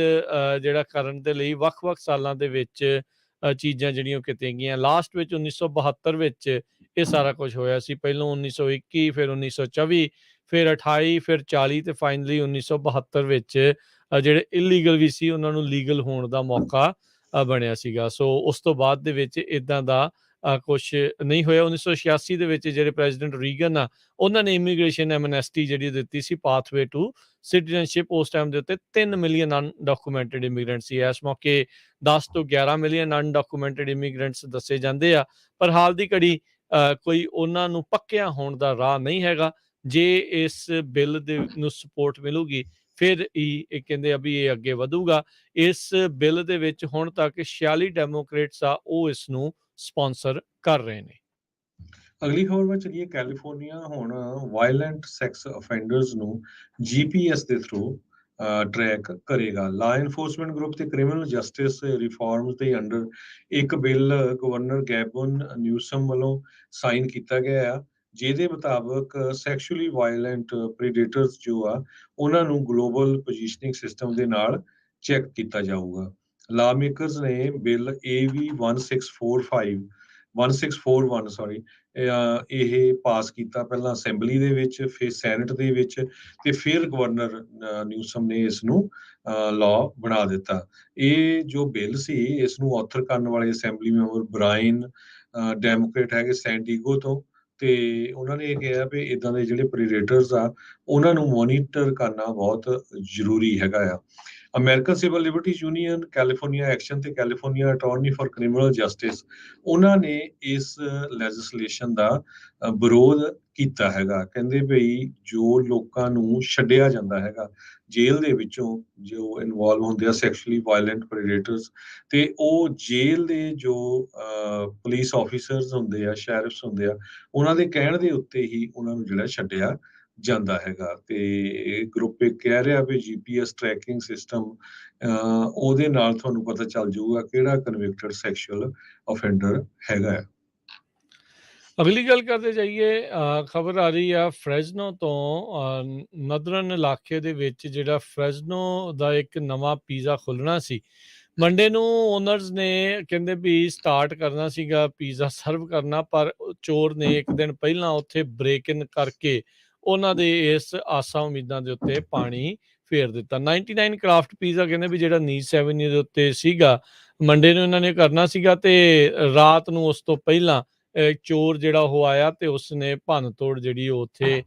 ਜਿਹੜਾ ਕਰਨ ਦੇ ਲਈ ਵੱਖ-ਵੱਖ ਸਾਲਾਂ ਦੇ ਵਿੱਚ ਚੀਜ਼ਾਂ ਜਿਹੜੀਆਂ ਉਹ ਕੀਤੀਆਂ ਗਈਆਂ। ਲਾਸਟ ਵਿੱਚ 1972 ਵਿੱਚ ਇਹ ਸਾਰਾ ਕੁਝ ਹੋਇਆ ਸੀ। ਪਹਿਲੋਂ 1921, ਫਿਰ 1924, ਫਿਰ 28, ਫਿਰ 40 ਤੇ ਫਾਈਨਲੀ 1972 ਵਿੱਚ ਜਿਹੜੇ ਇਲੀਗਲ ਵੀ ਸੀ ਉਹਨਾਂ ਨੂੰ ਲੀਗਲ ਹੋਣ ਦਾ ਮੌਕਾ ਬਣਿਆ ਸੀਗਾ। ਸੋ ਉਸ ਤੋਂ ਬਾਅਦ ਦੇ ਵਿੱਚ ਇੱਦਾਂ ਦਾ ਕੁਛ ਨਹੀਂ ਹੋਇਆ। 1986 ਦੇ ਵਿੱਚ ਜਿਹੜੇ ਪ੍ਰੈਜ਼ੀਡੈਂਟ ਰੀਗਨ ਆ, ਉਹਨਾਂ ਨੇ ਇਮੀਗ੍ਰੇਸ਼ਨ ਐਮਨੈਸਟੀ ਜਿਹੜੀ ਦਿੱਤੀ ਸੀ, ਪਾਥਵੇ ਟੂ ਸਿਟੀਜ਼ਨਸ਼ਿਪ, ਉਸ ਟਾਈਮ ਦੇ ਉੱਤੇ 3 ਮਿਲੀਅਨ ਅਨਡਾਕੂਮੈਂਟਡ ਇਮੀਗ੍ਰੈਂਟ ਸੀ। ਇਸ ਮੌਕੇ 10 ਤੋਂ 11 ਮਿਲੀਅਨ ਅਨਡਾਕੂਮੈਂਟਡ ਇਮੀਗ੍ਰੈਂਟਸ ਦੱਸੇ ਜਾਂਦੇ ਆ, ਪਰ ਹਾਲ ਦੀ ਘੜੀ ਕੋਈ ਉਹਨਾਂ ਨੂੰ ਪੱਕਿਆ ਹੋਣ ਦਾ ਰਾਹ ਨਹੀਂ ਹੈਗਾ। ਜੇ ਇਸ ਬਿੱਲ ਦੇ ਨੂੰ ਸਪੋਰਟ ਮਿਲੂਗੀ ਫਿਰ ਹੀ ਇਹ ਕਹਿੰਦੇ ਆ ਵੀ ਇਹ ਅੱਗੇ ਵਧੂਗਾ। ਇਸ ਬਿੱਲ ਦੇ ਵਿੱਚ ਹੁਣ ਤੱਕ 46 ਡੈਮੋਕ੍ਰੇਟਸ ਆ, ਉਹ ਇਸ ਨੂੰ ਸਪਾਂਸਰ ਕਰ ਰਹੇ ਨੇ। ਅਗਲੀ ਖਬਰ ਵੱਲ ਚੱਲੀਏ। ਕੈਲੀਫੋਰਨੀਆ ਹੁਣ ਵਾਇਲੈਂਟ ਸੈਕਸ ਅਫੈਂਡਰਸ ਨੂੰ GPS ਦੇ ਥਰੂ ਟਰੈਕ ਕਰੇਗਾ। ਲਾ ਇਨਫੋਰਸਮੈਂਟ ਗਰੁੱਪ ਤੇ ਕ੍ਰਿਮੀਨਲ ਜਸਟਿਸ ਰਿਫਾਰਮਸ ਦੇ ਅੰਡਰ ਇੱਕ ਬਿੱਲ ਗਵਰਨਰ ਗੈਬਨ ਨਿਊਸਮ ਵੱਲੋਂ ਸਾਈਨ ਕੀਤਾ ਗਿਆ ਆ, ਜਿਹਦੇ ਮੁਤਾਬਕ ਸੈਕਸ਼ੂਅਲੀ ਵਾਇਲੈਂਟ ਪ੍ਰੀਡੇਟਰਸ ਜੋ ਆ, ਉਹਨਾਂ ਨੂੰ ਗਲੋਬਲ ਪੋਜੀਸ਼ਨਿੰਗ ਸਿਸਟਮ ਦੇ ਨਾਲ ਚੈੱਕ ਕੀਤਾ ਜਾਊਗਾ। ਲਾ ਮੇਕਰਸ ਨੇ ਬਿੱਲ AV 1641 ਸੌਰੀ ਇਹ ਪਾਸ ਕੀਤਾ, ਪਹਿਲਾਂ ਅਸੈਂਬਲੀ ਦੇ ਵਿੱਚ, ਫਿਰ ਸੈਨੇਟ ਦੇ ਵਿੱਚ, ਤੇ ਫਿਰ ਗਵਰਨਰ ਨਿਊਸਮ ਨੇ ਇਸ ਨੂੰ ਲਾਅ ਬਣਾ ਦਿੱਤਾ। ਇਹ ਜੋ ਬਿੱਲ ਸੀ, ਇਸ ਨੂੰ ਆਥਰ ਕਰਨ ਵਾਲੇ ਅਸੈਂਬਲੀ ਮੈਂਬਰ ਬ੍ਰਾਇਨ ਡੈਮੋਕ੍ਰੇਟ ਹੈਗੇ ਸੈਂਟੀਗੋ ਤੋਂ, ਤੇ ਉਹਨਾਂ ਨੇ ਇਹ ਕਿਹਾ ਵੀ ਇੱਦਾਂ ਦੇ ਜਿਹੜੇ ਪ੍ਰੀਡੇਟਰਸ ਆ, ਉਹਨਾਂ ਨੂੰ ਮੋਨੀਟਰ ਕਰਨਾ ਬਹੁਤ ਜ਼ਰੂਰੀ ਹੈਗਾ ਆ। American civil liberties union, California action ਤੇ California attorney for criminal justice, ਉਹਨਾਂ ਨੇ ਇਸ ਲੈਜਿਸਲੇਸ਼ਨ ਦਾ ਵਿਰੋਧ ਕੀਤਾ ਹੈਗਾ। ਕਹਿੰਦੇ ਬਈ ਜੋ ਲੋਕਾਂ ਨੂੰ ਛੱਡਿਆ ਜਾਂਦਾ ਹੈਗਾ ਜੇਲ੍ਹ ਦੇ ਵਿੱਚੋਂ, ਜੋ ਇਨਵੋਲਵ ਹੁੰਦੇ ਆ ਸੈਕਸ਼ੂਅਲੀ ਵਾਇਲੈਂਟ ਪ੍ਰੀਡੇਟਰਸ, ਤੇ ਉਹ ਜੇਲ੍ਹ ਦੇ ਜੋ ਪੁਲਿਸ ਆਫੀਸਰਸ ਹੁੰਦੇ ਆ, ਸ਼ੈਰਿਫਸ ਹੁੰਦੇ ਆ, ਉਹਨਾਂ ਦੇ ਕਹਿਣ ਦੇ ਉੱਤੇ ਹੀ ਉਹਨਾਂ ਨੂੰ ਜਿਹੜਾ ਛੱਡਿਆ ਜਾਂਦਾ ਹੈਗਾ। ਤੇ ਇਹ ਗਰੁੱਪ ਇਹ ਕਹਿ ਰਿਹਾ ਵੀ GPS ਟਰੈਕਿੰਗ ਸਿਸਟਮ ਉਹਦੇ ਨਾਲ ਤੁਹਾਨੂੰ ਪਤਾ ਚੱਲ ਜਾਊਗਾ ਕਿਹੜਾ ਕਨਵਿਕਟਡ ਸੈਕਸ਼ੂਅਲ ਅਫੈਂਡਰ ਹੈਗਾ ਹੈ। ਅਗਲੀ ਗੱਲ ਕਰਦੇ ਜਾਈਏ, ਖਬਰ ਆ ਰਹੀ ਆ ਫਰੈਜ਼ਨੋ ਤੋਂ। ਨਦਰਨ ਇਲਾਕੇ ਦੇ ਵਿੱਚ ਜਿਹੜਾ ਫਰੈਜ਼ਨੋ ਦਾ ਇੱਕ ਨਵਾਂ ਪੀਜ਼ਾ ਖੁੱਲ੍ਹਣਾ ਸੀ। ਮੰਡੇ ਨੂੰ ਓਨਰਸ ਨੇ ਕਹਿੰਦੇ ਵੀ ਸਟਾਰਟ ਕਰਨਾ ਸੀਗਾ ਪੀਜ਼ਾ ਸਰਵ ਕਰਨਾ, ਪਰ ਚੋਰ ਨੇ ਇੱਕ ਦਿਨ ਪਹਿਲਾਂ ਉੱਥੇ ਬ੍ਰੇਕ ਇਨ ਕਰਕੇ ਉਹਨਾਂ ਦੇ ਇਸ ਆਸਾਂ ਉਮੀਦਾਂ ਦੇ ਉੱਤੇ ਪਾਣੀ ਫੇਰ ਦਿੱਤਾ। 99 ਕਰਾਫਟ ਪੀਜ਼ਾ ਕਹਿੰਦੇ ਵੀ ਜਿਹੜਾ ਨੀਸ ਐਵਨਿਊ ਦੇ ਉੱਤੇ ਸੀਗਾ, ਮੰਡੇ ਨੂੰ ਇਹਨਾਂ ਨੇ ਕਰਨਾ ਸੀਗਾ, ਤੇ ਰਾਤ ਨੂੰ ਉਸ ਤੋਂ ਪਹਿਲਾਂ ਚੋਰ ਜਿਹੜਾ ਉਹ ਆਇਆ ਤੇ ਉਸਨੇ ਭੰਨ ਤੋੜ ਜਿਹੜੀ ਉੱਥੇ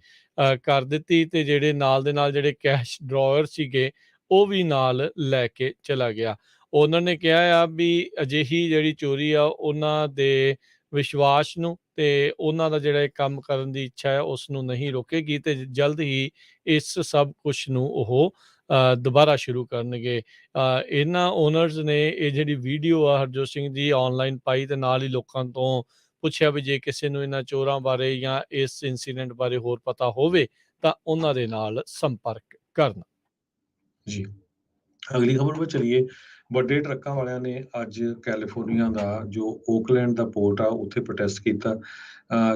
ਕਰ ਦਿੱਤੀ, ਤੇ ਜਿਹੜੇ ਨਾਲ ਦੇ ਨਾਲ ਜਿਹੜੇ ਕੈਸ਼ ਡਰਾਅਰ ਸੀਗੇ ਉਹ ਵੀ ਨਾਲ ਲੈ ਕੇ ਚਲਾ ਗਿਆ। ਉਹਨਾਂ ਨੇ ਕਿਹਾ ਆ ਵੀ ਅਜਿਹੀ ਜਿਹੜੀ ਚੋਰੀ ਆ ਉਹਨਾਂ ਦੇ ਵਿਸ਼ਵਾਸ ਨੂੰ ਤੇ ਉਹਨਾਂ ਦਾ ਜਿਹੜਾ ਇਹ ਕੰਮ ਕਰਨ ਦੀ ਇੱਛਾ ਹੈ ਉਸ ਨੂੰ ਨਹੀਂ ਰੋਕੇਗੀ, ਤੇ ਜਲਦ ਹੀ ਇਸ ਸਭ ਕੁਛ ਨੂੰ ਉਹ ਦੁਬਾਰਾ ਸ਼ੁਰੂ ਕਰਨਗੇ। ਇਹਨਾਂ ਓਨਰਸ ਨੇ ਇਹ ਜਿਹੜੀ ਵੀਡੀਓ ਆ ਹਰਜੋਤ ਸਿੰਘ ਦੀ ਆਨਲਾਈਨ ਪਾਈ, ਤੇ ਨਾਲ ਹੀ ਲੋਕਾਂ ਤੋਂ ਪੁੱਛਿਆ ਵੀ ਜੇ ਕਿਸੇ ਨੂੰ ਇਹਨਾਂ ਚੋਰਾਂ ਬਾਰੇ ਜਾਂ ਇਸ ਇਨਸੀਡੈਂਟ ਬਾਰੇ ਹੋਰ ਪਤਾ ਹੋਵੇ ਤਾਂ ਉਹਨਾਂ ਦੇ ਨਾਲ ਸੰਪਰਕ ਕਰਨ। ਜੀ, ਅਗਲੀ ਖਬਰ ਵੱਲ ਚੱਲੀਏ। ਵੱਡੇ ਟਰੱਕਾਂ ਵਾਲਿਆਂ ਨੇ ਅੱਜ ਕੈਲੀਫੋਰਨੀਆ ਦਾ ਜੋ ਓਕਲੈਂਡ ਦਾ ਪੋਰਟ ਆ ਉੱਥੇ ਪ੍ਰੋਟੈਸਟ ਕੀਤਾ।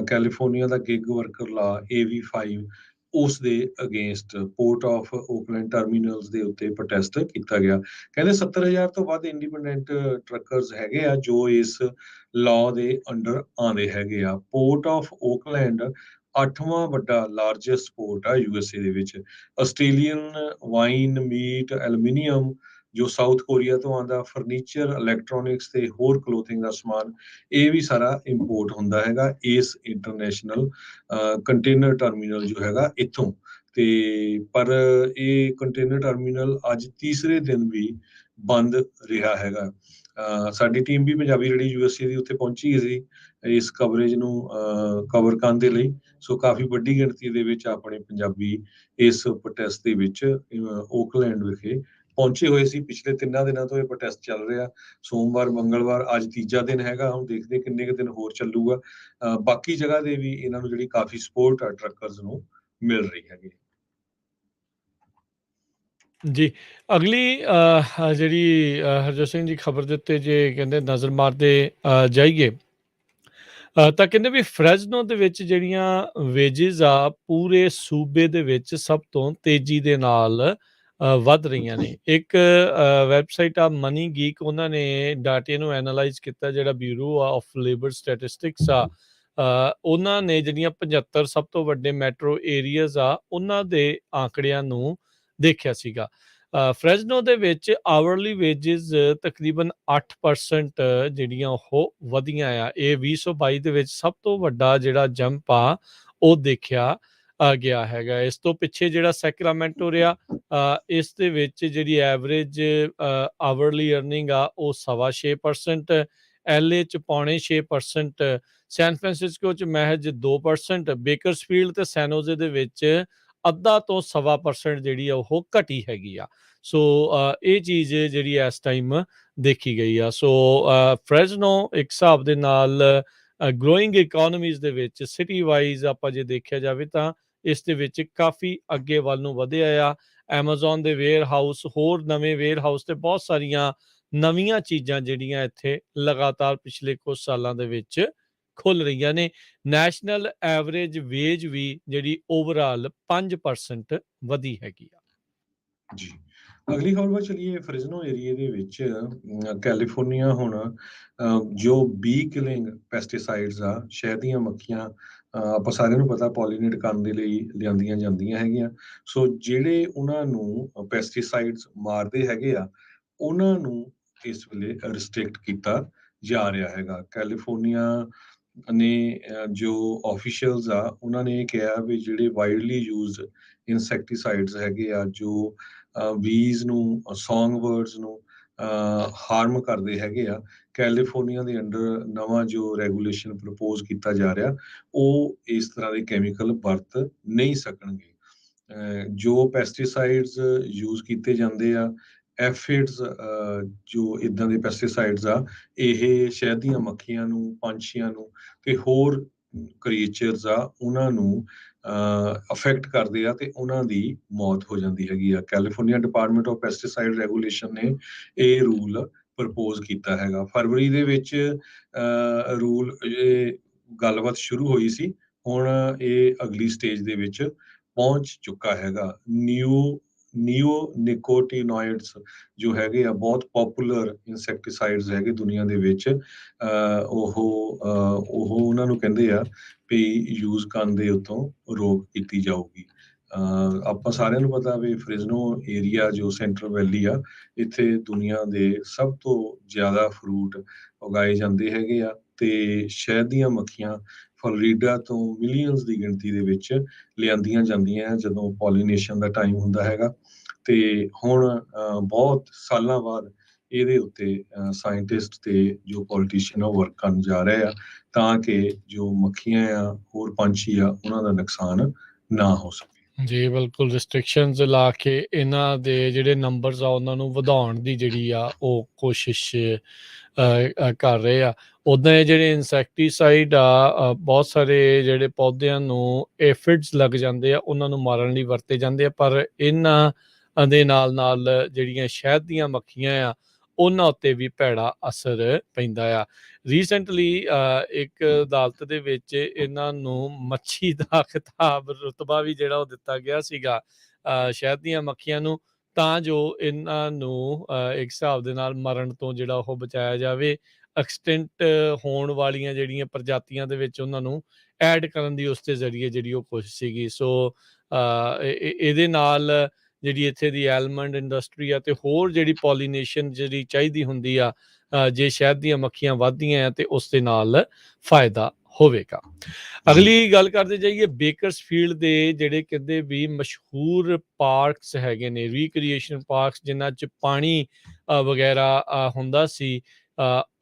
ਕੈਲੀਫੋਰਨੀਆ ਦਾ ਗਿਗ ਵਰਕਰ ਲਾ AV5 ਉਸ ਦੇ ਅਗੇਂਸਟ ਪੋਰਟ ਆਫ ਓਕਲੈਂਡ ਟਰਮੀਨਲਸ ਦੇ ਉੱਤੇ ਪ੍ਰੋਟੈਸਟ ਕੀਤਾ ਗਿਆ। ਕਹਿੰਦੇ 70,000 ਤੋਂ ਵੱਧ ਇੰਡੀਪੈਂਡੈਂਟ ਟਰੱਕਰਸ ਹੈਗੇ ਆ ਜੋ ਇਸ ਲਾਅ ਦੇ ਅੰਡਰ ਆਉਂਦੇ ਹੈਗੇ ਆ। ਪੋਰਟ ਆਫ ਓਕਲੈਂਡ 8ਵਾਂ ਵੱਡਾ ਲਾਰਜੈਸਟ ਪੋਰਟ ਆ USA ਦੇ ਵਿੱਚ। ਆਸਟ੍ਰੇਲੀਅਨ ਵਾਈਨ, ਮੀਟ, ਐਲੂਮੀਨੀਅਮ ਜੋ ਸਾਊਥ ਕੋਰੀਆ ਤੋਂ ਆਉਂਦਾ ਫਰਨੀਚਰ, ਇਲੈਕਟ੍ਰੋਨਿਕਸ ਤੇ ਹੋਰ ਕਲੋਥਿੰਗ ਦਾ ਸਮਾਨ, ਇਹ ਵੀ ਸਾਰਾ ਇੰਪੋਰਟ ਹੁੰਦਾ ਹੈਗਾ ਇਸ ਇੰਟਰਨੈਸ਼ਨਲ ਕੰਟੇਨਰ ਟਰਮੀਨਲ ਜੋ ਹੈਗਾ ਇੱਥੋਂ। ਤੇ ਪਰ ਇਹ ਕੰਟੇਨਰ ਟਰਮੀਨਲ ਅੱਜ ਤੀਸਰੇ ਦਿਨ ਵੀ ਬੰਦ ਰਿਹਾ ਹੈਗਾ। ਸਾਡੀ ਟੀਮ ਵੀ ਪੰਜਾਬੀ ਰੇਡੀਓ ਯੂਐਸਏ ਦੀ ਉੱਥੇ ਪਹੁੰਚੀ ਸੀ ਇਸ ਕਵਰੇਜ ਨੂੰ ਕਵਰ ਕਰਨ ਦੇ ਲਈ। ਸੋ ਕਾਫੀ ਵੱਡੀ ਗਿਣਤੀ ਦੇ ਵਿੱਚ ਆਪਣੇ ਪੰਜਾਬੀ ਇਸ ਪ੍ਰੋਟੈਸਟ ਦੇ ਵਿੱਚ ਓਕਲੈਂਡ ਵਿਖੇ ਪਹੁੰਚੇ ਹੋਏ ਸੀ। ਪਿਛਲੇ 3 ਦਿਨਾਂ ਤੋਂ ਇਹ ਪ੍ਰੋਟੈਸਟ ਚੱਲ ਰਿਹਾ, ਸੋਮਵਾਰ, ਮੰਗਲਵਾਰ, ਅੱਜ ਤੀਜਾ ਦਿਨ ਹੈਗਾ। ਹੁਣ ਦੇਖਦੇ ਕਿੰਨੇ ਕੁ ਦਿਨ ਹੋਰ ਚੱਲੂਗਾ। ਬਾਕੀ ਜਗ੍ਹਾ ਦੇ ਵੀ ਇਹਨਾਂ ਨੂੰ ਜਿਹੜੀ ਕਾਫੀ ਸਪੋਰਟ ਆ ਟਰੱਕਰਸ ਨੂੰ ਮਿਲ ਰਹੀ ਹੈਗੀ। ਜੀ, ਅਗਲੀ ਜਿਹੜੀ ਹਰਜੋਤ ਸਿੰਘ ਜੀ ਖਬਰ ਦੇ ਉੱਤੇ ਜੇ ਕਹਿੰਦੇ ਨਜ਼ਰ ਮਾਰਦੇ ਜਾਈਏ ਤਾਂ ਕਹਿੰਦੇ ਵੀ ਫਰੈਜ਼ਨੋ ਦੇ ਵਿੱਚ ਜਿਹੜੀਆਂ ਵੇਜਿਸ ਆ ਪੂਰੇ ਸੂਬੇ ਦੇ ਵਿੱਚ ਸਭ ਤੋਂ ਤੇਜ਼ੀ ਦੇ ਨਾਲ ਵੱਧ ਰਹੀਆਂ ਨੇ। ਇੱਕ ਵੈਬਸਾਈਟ ਆ ਮਨੀ ਗੀਕ, ਉਹਨਾਂ ਨੇ ਡਾਟੇ ਨੂੰ ਐਨਾਲਾਈਜ਼ ਕੀਤਾ, ਜਿਹੜਾ ਬਿਊਰੋ ਆਫ ਲੇਬਰ ਸਟੈਟਿਸਟਿਕਸ ਆ, ਉਹਨਾਂ ਨੇ ਜਿਹੜੀਆਂ 75 ਸਭ ਤੋਂ ਵੱਡੇ ਮੈਟਰੋ ਏਰੀਆਜ਼ ਆ ਉਹਨਾਂ ਦੇ ਆંકੜਿਆਂ ਨੂੰ ਦੇਖਿਆ ਸੀਗਾ। ਫਰੈਜ਼ਨੋ ਦੇ ਵਿੱਚ ਆਵਰਲੀ ਵੇਜਿਸ ਤਕਰੀਬਨ 8% ਜਿਹੜੀਆਂ ਉਹ ਵਧੀਆਂ ਆ। ਇਹ 2022 ਦੇ ਵਿੱਚ ਸਭ ਤੋਂ ਵੱਡਾ ਜਿਹੜਾ ਜੰਪ ਆ ਉਹ ਦੇਖਿਆ ਗਿਆ ਹੈਗਾ। ਇਸ ਤੋਂ ਪਿੱਛੇ ਜਿਹੜਾ ਸੈਕਰਾਮੈਂਟੋ ਰਿਹਾ, ਇਸ ਦੇ ਵਿੱਚ ਜਿਹੜੀ ਐਵਰੇਜ ਆਵਰਲੀ ਅਰਨਿੰਗ ਆ ਉਹ 6.25%, LA 'ਚ 6.25%, ਸੈਨ ਫਰਾਂਸਿਸਕੋ 'ਚ ਮਹਿਜ 2%, ਬੇਕਰਸਫੀਲਡ ਤੇ ਸੈਨੋਜ਼ੇ ਦੇ ਵਿੱਚ 0.5 ਤੋਂ 1.25% ਜਿਹੜੀ ਆ ਉਹ ਘਟੀ ਹੈਗੀ ਆ। ਸੋ ਇਹ ਚੀਜ਼ ਜਿਹੜੀ ਇਸ ਟਾਈਮ ਦੇਖੀ ਗਈ ਆ। ਸੋ ਫਰੈਜ਼ਨੋ ਇੱਕ ਹਿਸਾਬ ਦੇ ਨਾਲ ਗਰੋਇੰਗ ਇਕੋਨਮੀਜ਼ ਦੇ ਵਿੱਚ ਸਿਟੀ ਵਾਈਜ਼ ਆਪਾਂ ਜੇ ਦੇਖਿਆ ਜਾਵੇ ਤਾਂ ਇਸ ਦੇ ਵਿੱਚ ਕਾਫੀ ਅੱਗੇ ਵੱਲ ਨੂੰ ਵਧਿਆ ਆ। ਐਮਾਜ਼ੋਨ ਦੇ ਵੇਅਰ ਹਾਊਸ, ਹੋਰ ਨਵੇਂ ਵੇਅਰ ਹਾਊਸ ਤੇ ਬਹੁਤ ਸਾਰੀਆਂ ਨਵੀਆਂ ਚੀਜ਼ਾਂ ਜਿਹੜੀਆਂ ਇੱਥੇ ਲਗਾਤਾਰ ਪਿਛਲੇ ਕੁਝ ਸਾਲਾਂ ਦੇ ਵਿੱਚ ਖੁੱਲ ਰਹੀਆਂ ਨੇ। ਨੈਸ਼ਨਲ ਐਵਰੇਜ ਵੇਜ ਵੀ ਜਿਹੜੀ ਓਵਰਆਲ 5% ਵਧੀ ਹੈਗੀ ਆ। ਜੀ, ਅਗਲੀ ਖਬਰ ਵੱਲ ਚਲੀਏ। ਫ੍ਰਿਜ਼ਨੋ ਏਰੀਏ ਦੇ ਵਿੱਚ ਕੈਲੀਫੋਰਨੀਆ ਹੁਣ ਜੋ ਬੀ ਕਿਲਿੰਗ ਪੈਸਟੀਸਾਈਡਸ ਆ, ਸ਼ਹਿਦ ਦੀਆਂ ਮੱਖੀਆਂ ਆਪਾਂ ਸਾਰਿਆਂ ਨੂੰ ਪਤਾ ਪੋਲੀਨੇਟ ਕਰਨ ਦੇ ਲਈ ਲਿਆਂਦੀਆਂ ਜਾਂਦੀਆਂ ਹੈਗੀਆਂ। ਸੋ ਜਿਹੜੇ ਉਹਨਾਂ ਨੂੰ ਪੈਸਟੀਸਾਈਡਸ ਮਾਰਦੇ ਹੈਗੇ ਆ, ਉਹਨਾਂ ਨੂੰ ਇਸ ਵੇਲੇ ਰਿਸਟ੍ਰਿਕਟ ਕੀਤਾ ਜਾ ਰਿਹਾ ਹੈਗਾ। ਕੈਲੀਫੋਰਨੀਆ ਨੇ ਜੋ ਆਫੀਸ਼ੀਅਲਸ ਆ ਉਹਨਾਂ ਨੇ ਇਹ ਕਿਹਾ ਵੀ ਜਿਹੜੇ ਵਾਈਡਲੀ ਯੂਜ਼ਡ ਇਨਸੈਕਟੀਸਾਈਡਸ ਹੈਗੇ ਆ, ਜੋ ਬੀਜ਼ ਨੂੰ, ਸੌਂਗ ਬਰਡਸ ਨੂੰ ਹਾਰਮ ਕਰਦੇ ਹੈਗੇ ਆ, ਕੈਲੀਫੋਰਨੀਆ ਦੇ ਅੰਡਰ ਨਵਾਂ ਜੋ ਰੈਗੂਲੇਸ਼ਨ ਪ੍ਰਪੋਜ਼ ਕੀਤਾ ਜਾ ਰਿਹਾ, ਉਹ ਇਸ ਤਰ੍ਹਾਂ ਦੇ ਕੈਮੀਕਲ ਵਰਤ ਨਹੀਂ ਸਕਣਗੇ। ਜੋ ਪੈਸਟੀਸਾਈਡਸ ਯੂਜ਼ ਕੀਤੇ ਜਾਂਦੇ ਆ, ਐਫਿਡਸ, ਜੋ ਇਦਾਂ ਦੇ ਪੈਸਟੀਸਾਈਡਸ ਆ, ਇਹ ਸ਼ਹਿਦ ਦੀਆਂ ਮੱਖੀਆਂ ਨੂੰ, ਪੰਛੀਆਂ ਨੂੰ ਤੇ ਹੋਰ ਕ੍ਰੀਏਚਰਸ ਆ ਉਹਨਾਂ ਨੂੰ ਅਫੈਕਟ ਕਰਦੇ ਆ ਤੇ ਉਹਨਾਂ ਦੀ ਮੌਤ ਹੋ ਜਾਂਦੀ ਹੈਗੀ ਆ। California department of pesticide regulation ਨੇ ਇਹ ਰੂਲ ਪ੍ਰਪੋਜ਼ ਕੀਤਾ ਹੈਗਾ। ਫਰਵਰੀ ਦੇ ਵਿੱਚ ਰੂਲ ਇਹ ਗੱਲਬਾਤ ਸ਼ੁਰੂ ਹੋਈ ਸੀ, ਹੁਣ ਇਹ ਅਗਲੀ ਸਟੇਜ ਦੇ ਵਿੱਚ ਪਹੁੰਚ ਚੁੱਕਾ ਹੈਗਾ। ਨਿਓਨਿਕੋਟੀਨੋਇਡਸ ਜੋ ਹੈਗੇ ਆ ਬਹੁਤ ਪੋਪੂਲਰ ਇਨਸੈਕਟੀਸਾਈਡਸ ਹੈਗੇ ਦੁਨੀਆ ਦੇ ਵਿੱਚ, ਉਹ ਉਹਨਾਂ ਨੂੰ ਕਹਿੰਦੇ ਆ ਵੀ ਯੂਜ਼ ਕਰਨ ਦੇ ਉੱਤੋਂ ਰੋਕ ਕੀਤੀ ਜਾਊਗੀ। ਆਪਾਂ ਸਾਰਿਆਂ ਨੂੰ ਪਤਾ ਵੀ ਫ੍ਰਿਜ਼ਨੋ ਏਰੀਆ ਜੋ ਸੈਂਟਰਲ ਵੈਲੀ ਆ, ਇੱਥੇ ਦੁਨੀਆ ਦੇ ਸਭ ਤੋਂ ਜ਼ਿਆਦਾ ਫਰੂਟ ਉਗਾਏ ਜਾਂਦੇ ਹੈਗੇ ਆ ਤੇ ਸ਼ਹਿਦ ਦੀਆਂ ਮੱਖੀਆਂ ਫਲੋਰੀਡਾ ਤੋਂ ਮਿਲੀਅਨਸ ਦੀ ਗਿਣਤੀ ਦੇ ਵਿੱਚ ਲਿਆਂਦੀਆਂ ਜਾਂਦੀਆਂ ਜਦੋਂ ਪੋਲੀਨੇਸ਼ਨ ਦਾ ਟਾਈਮ ਹੁੰਦਾ ਹੈਗਾ। ਤੇ ਹੁਣ ਬਹੁਤ ਸਾਲਾਂ ਬਾਅਦ ਇਹਦੇ ਉੱਤੇ ਸਾਇੰਟਿਸਟ ਤੇ ਜੋ ਪੋਲੀਟੀਸ਼ੀਅਨ ਉਹ ਵਰਕ ਕਰਨ ਜਾ ਰਹੇ ਆ ਤਾਂ ਕਿ ਜੋ ਮੱਖੀਆਂ ਆ, ਹੋਰ ਪੰਛੀ ਆ, ਉਹਨਾਂ ਦਾ ਨੁਕਸਾਨ ਨਾ ਹੋ ਸਕੇ। ਜੀ ਬਿਲਕੁਲ, ਰਿਸਟ੍ਰਿਕਸ਼ਨਸ ਲਾ ਕੇ ਇਹਨਾਂ ਦੇ ਜਿਹੜੇ ਨੰਬਰਸ ਆ ਉਹਨਾਂ ਨੂੰ ਵਧਾਉਣ ਦੀ ਜਿਹੜੀ ਆ ਉਹ ਕੋਸ਼ਿਸ਼ ਕਰ ਰਹੇ ਆ। ਉੱਦਾਂ ਇਹ ਜਿਹੜੇ ਇਨਸੈਕਟੀਸਾਈਡ ਆ ਬਹੁਤ ਸਾਰੇ ਜਿਹੜੇ ਪੌਦਿਆਂ ਨੂੰ ਐਫਿਡਸ ਲੱਗ ਜਾਂਦੇ ਆ ਉਹਨਾਂ ਨੂੰ ਮਾਰਨ ਲਈ ਵਰਤੇ ਜਾਂਦੇ ਆ, ਪਰ ਇਹਨਾਂ ਦੇ ਨਾਲ ਨਾਲ ਜਿਹੜੀਆਂ ਸ਼ਹਿਦ ਦੀਆਂ ਮੱਖੀਆਂ ਆ ਉਹਨਾਂ ਉੱਤੇ ਵੀ ਭੈੜਾ ਅਸਰ ਪੈਂਦਾ ਆ। ਰੀਸੈਂਟਲੀ ਇੱਕ ਅਦਾਲਤ ਦੇ ਵਿੱਚ ਇਹਨਾਂ ਨੂੰ ਮੱਛੀ ਦਾ ਖਿਤਾਬ, ਰੁਤਬਾ ਵੀ ਜਿਹੜਾ ਉਹ ਦਿੱਤਾ ਗਿਆ ਸੀਗਾ ਸ਼ਹਿਦ ਦੀਆਂ ਮੱਖੀਆਂ ਨੂੰ, ਤਾਂ ਜੋ ਇਹਨਾਂ ਨੂੰ ਇੱਕ ਹਿਸਾਬ ਦੇ ਨਾਲ ਮਰਨ ਤੋਂ ਜਿਹੜਾ ਉਹ ਬਚਾਇਆ ਜਾਵੇ। ਐਕਸਟੈਂਟ ਹੋਣ ਵਾਲੀਆਂ ਜਿਹੜੀਆਂ ਪ੍ਰਜਾਤੀਆਂ ਦੇ ਵਿੱਚ ਉਹਨਾਂ ਨੂੰ ਐਡ ਕਰਨ ਦੀ ਉਸ ਦੇ ਜ਼ਰੀਏ ਜਿਹੜੀ ਉਹ ਕੋਸ਼ਿਸ਼ ਸੀਗੀ। ਸੋ ਇਹਦੇ ਨਾਲ ਜਿਹੜੀ ਇੱਥੇ ਦੀ ਐਲਮੰਡ ਇੰਡਸਟਰੀ ਆ ਤੇ ਹੋਰ ਜਿਹੜੀ ਪੋਲੀਨੇਸ਼ਨ ਜਿਹੜੀ ਚਾਹੀਦੀ ਹੁੰਦੀ ਆ, ਜੇ ਸ਼ਹਿਦ ਦੀਆਂ ਮੱਖੀਆਂ ਵੱਧਦੀਆਂ ਆ ਤੇ ਉਸ ਦੇ ਨਾਲ ਫਾਇਦਾ ਹੋਵੇਗਾ। ਅਗਲੀ ਗੱਲ ਕਰਦੇ ਜਾਈਏ ਬੇਕਰਸਫੀਲਡ ਦੇ ਜਿਹੜੇ ਕਹਿੰਦੇ ਵੀ ਮਸ਼ਹੂਰ ਪਾਰਕਸ ਹੈਗੇ ਨੇ, ਰੀਕ੍ਰੀਏਸ਼ਨ ਪਾਰਕਸ ਜਿਨ੍ਹਾਂ 'ਚ ਪਾਣੀ ਵਗੈਰਾ ਹੁੰਦਾ ਸੀ,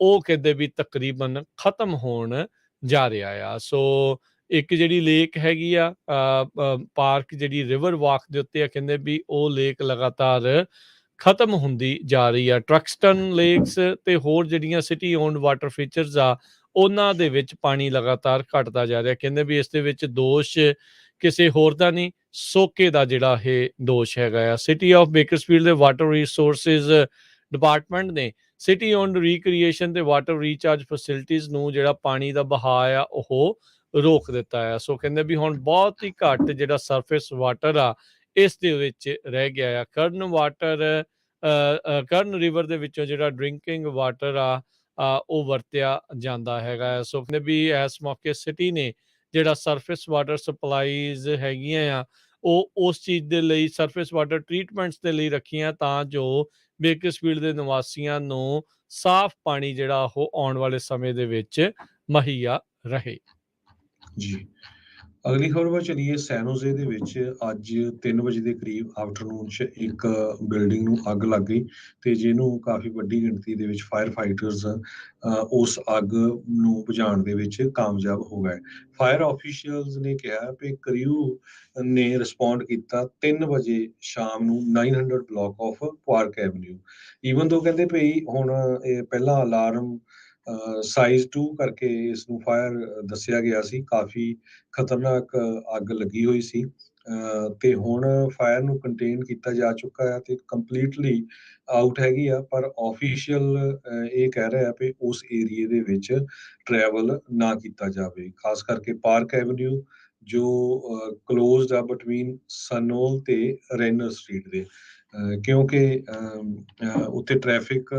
ਉਹ ਕਹਿੰਦੇ ਵੀ ਤਕਰੀਬਨ ਖਤਮ ਹੋਣ ਜਾ ਰਿਹਾ ਆ। ਸੋ ਇੱਕ ਜਿਹੜੀ ਲੇਕ ਹੈਗੀ ਆ ਪਾਰਕ ਜਿਹੜੀ ਰਿਵਰ ਵਾਕ ਦੇ ਉੱਤੇ ਆ, ਕਹਿੰਦੇ ਵੀ ਉਹ ਲੇਕ ਲਗਾਤਾਰ ਖਤਮ ਹੁੰਦੀ ਜਾ ਰਹੀ ਆ। ਟਰਕਸਟਨ ਲੇਕਸ ਤੇ ਹੋਰ ਜਿਹੜੀਆਂ ਸਿਟੀ ਓਨਡ ਵਾਟਰ ਫੀਚਰਸ ਆ, ਉਹਨਾਂ ਦੇ ਵਿੱਚ ਪਾਣੀ ਲਗਾਤਾਰ ਘਟਦਾ ਜਾ ਰਿਹਾ। ਕਹਿੰਦੇ ਵੀ ਇਸ ਦੇ ਵਿੱਚ ਦੋਸ਼ ਕਿਸੇ ਹੋਰ ਦਾ ਨਹੀਂ, ਸੋਕੇ ਦਾ ਜਿਹੜਾ ਇਹ ਦੋਸ਼ ਹੈਗਾ ਆ। ਸਿਟੀ ਆਫ ਬੇਕਰਸਫੀਲਡ ਦੇ ਵਾਟਰ ਰਿਸੋਰਸਿਸ ਡਿਪਾਰਟਮੈਂਟ ਨੇ ਸਿਟੀ ਓਨਡ ਰੀਕ੍ਰੀਏਸ਼ਨ ਤੇ ਵਾਟਰ ਰੀਚਾਰਜ ਫੈਸਿਲਿਟੀਜ਼ ਨੂੰ ਜਿਹੜਾ ਪਾਣੀ ਦਾ ਵਹਾਅ ਆ ਉਹ ਰੋਕ ਦਿੱਤਾ ਆ। ਸੋ ਕਹਿੰਦੇ ਵੀ ਹੁਣ ਬਹੁਤ ਹੀ ਘੱਟ ਜਿਹੜਾ ਸਰਫੇਸ ਵਾਟਰ ਆ ਇਸ ਦੇ ਵਿੱਚ ਰਹਿ ਗਿਆ ਆ। ਕਰਨ ਵਾਟਰ ਕਰਨ ਰਿਵਰ ਦੇ ਵਿੱਚੋਂ ਜਿਹੜਾ ਡਰਿੰਕਿੰਗ ਵਾਟਰ ਆ ਉਹ ਵਰਤਿਆ ਜਾਂਦਾ ਹੈਗਾ। ਸੋ ਕਹਿੰਦੇ ਵੀ ਇਸ ਮੌਕੇ ਸਿਟੀ ਨੇ ਜਿਹੜਾ ਸਰਫੇਸ ਵਾਟਰ ਸਪਲਾਈਜ਼ ਹੈਗੀਆਂ ਆ ਉਹ ਉਸ ਚੀਜ਼ ਦੇ ਲਈ ਸਰਫੇਸ ਵਾਟਰ ਟਰੀਟਮੈਂਟਸ ਦੇ ਲਈ ਰੱਖੀਆਂ, ਤਾਂ ਜੋ ਬੇਕਰਸਫੀਲਡ ਦੇ ਨਿਵਾਸੀਆਂ ਨੂੰ ਸਾਫ਼ ਪਾਣੀ ਜਿਹੜਾ ਉਹ ਆਉਣ ਵਾਲੇ ਸਮੇਂ ਦੇ ਵਿੱਚ ਮੁਹੱਈਆ ਰਹੇ। ਜੀ, ਅਗਲੀ ਖਬਰ ਵੱਲ ਚਲੀਏ। ਸੈਨੋਜ਼ੇ ਦੇ ਵਿੱਚ ਅੱਜ 3 ਵਜੇ ਦੇ ਕਰੀਬ ਆਫਟਰਨੂਨ 'ਚ ਇੱਕ ਬਿਲਡਿੰਗ ਨੂੰ ਅੱਗ ਲੱਗ ਗਈ ਤੇ ਜਿਹਨੂੰ ਕਾਫੀ ਵੱਡੀ ਗਿਣਤੀ ਦੇ ਵਿੱਚ ਫਾਇਰ ਫਾਈਟਰਸ ਉਸ ਅੱਗ ਨੂੰ ਬੁਝਾਉਣ ਦੇ ਵਿੱਚ ਕਾਮਯਾਬ ਹੋ ਗਏ। ਫਾਇਰ ਆਫੀਸ਼ੀਅਲਸ ਨੇ ਕਿਹਾ ਕਿ ਕਰਿਊ ਨੇ ਰਿਸਪੌਂਡ ਕੀਤਾ 3 ਵਜੇ ਸ਼ਾਮ ਨੂੰ 900 block of park avenue. Even ਦੋ ਕਹਿੰਦੇ ਭਈ ਹੁਣ ਇਹ ਪਹਿਲਾਂ ਅਲਾਰਮ ਸਾਈਜ਼ 2 ਕਰਕੇ ਇਸ ਨੂੰ ਫਾਇਰ ਦੱਸਿਆ ਗਿਆ ਸੀ। ਕਾਫੀ ਖਤਰਨਾਕ ਅੱਗ ਲੱਗੀ ਹੋਈ ਸੀ ਤੇ ਹੁਣ ਫਾਇਰ ਨੂੰ ਕੰਟੇਨ ਕੀਤਾ ਜਾ ਚੁੱਕਾ ਹੈ ਤੇ ਕੰਪਲੀਟਲੀ ਆਊਟ ਹੈਗੀ ਆ। ਪਰ ਆਫੀਸ਼ੀਅਲ ਇਹ ਕਹਿ ਰਿਹਾ ਵੀ ਉਸ ਏਰੀਏ ਦੇ ਵਿੱਚ ਟਰੈਵਲ ਨਾ ਕੀਤਾ ਜਾਵੇ, ਖਾਸ ਕਰਕੇ ਪਾਰਕ ਐਵਨਿਊ ਜੋ ਕਲੋਜ਼ਡ ਆ ਬਿਟਵੀਨ ਸਨੋਲ ਤੇ ਰੈਨਰ ਸਟਰੀਟ ਦੇ, ਕਿਉਂਕਿ ਉੱਥੇ ਟ੍ਰੈਫਿਕ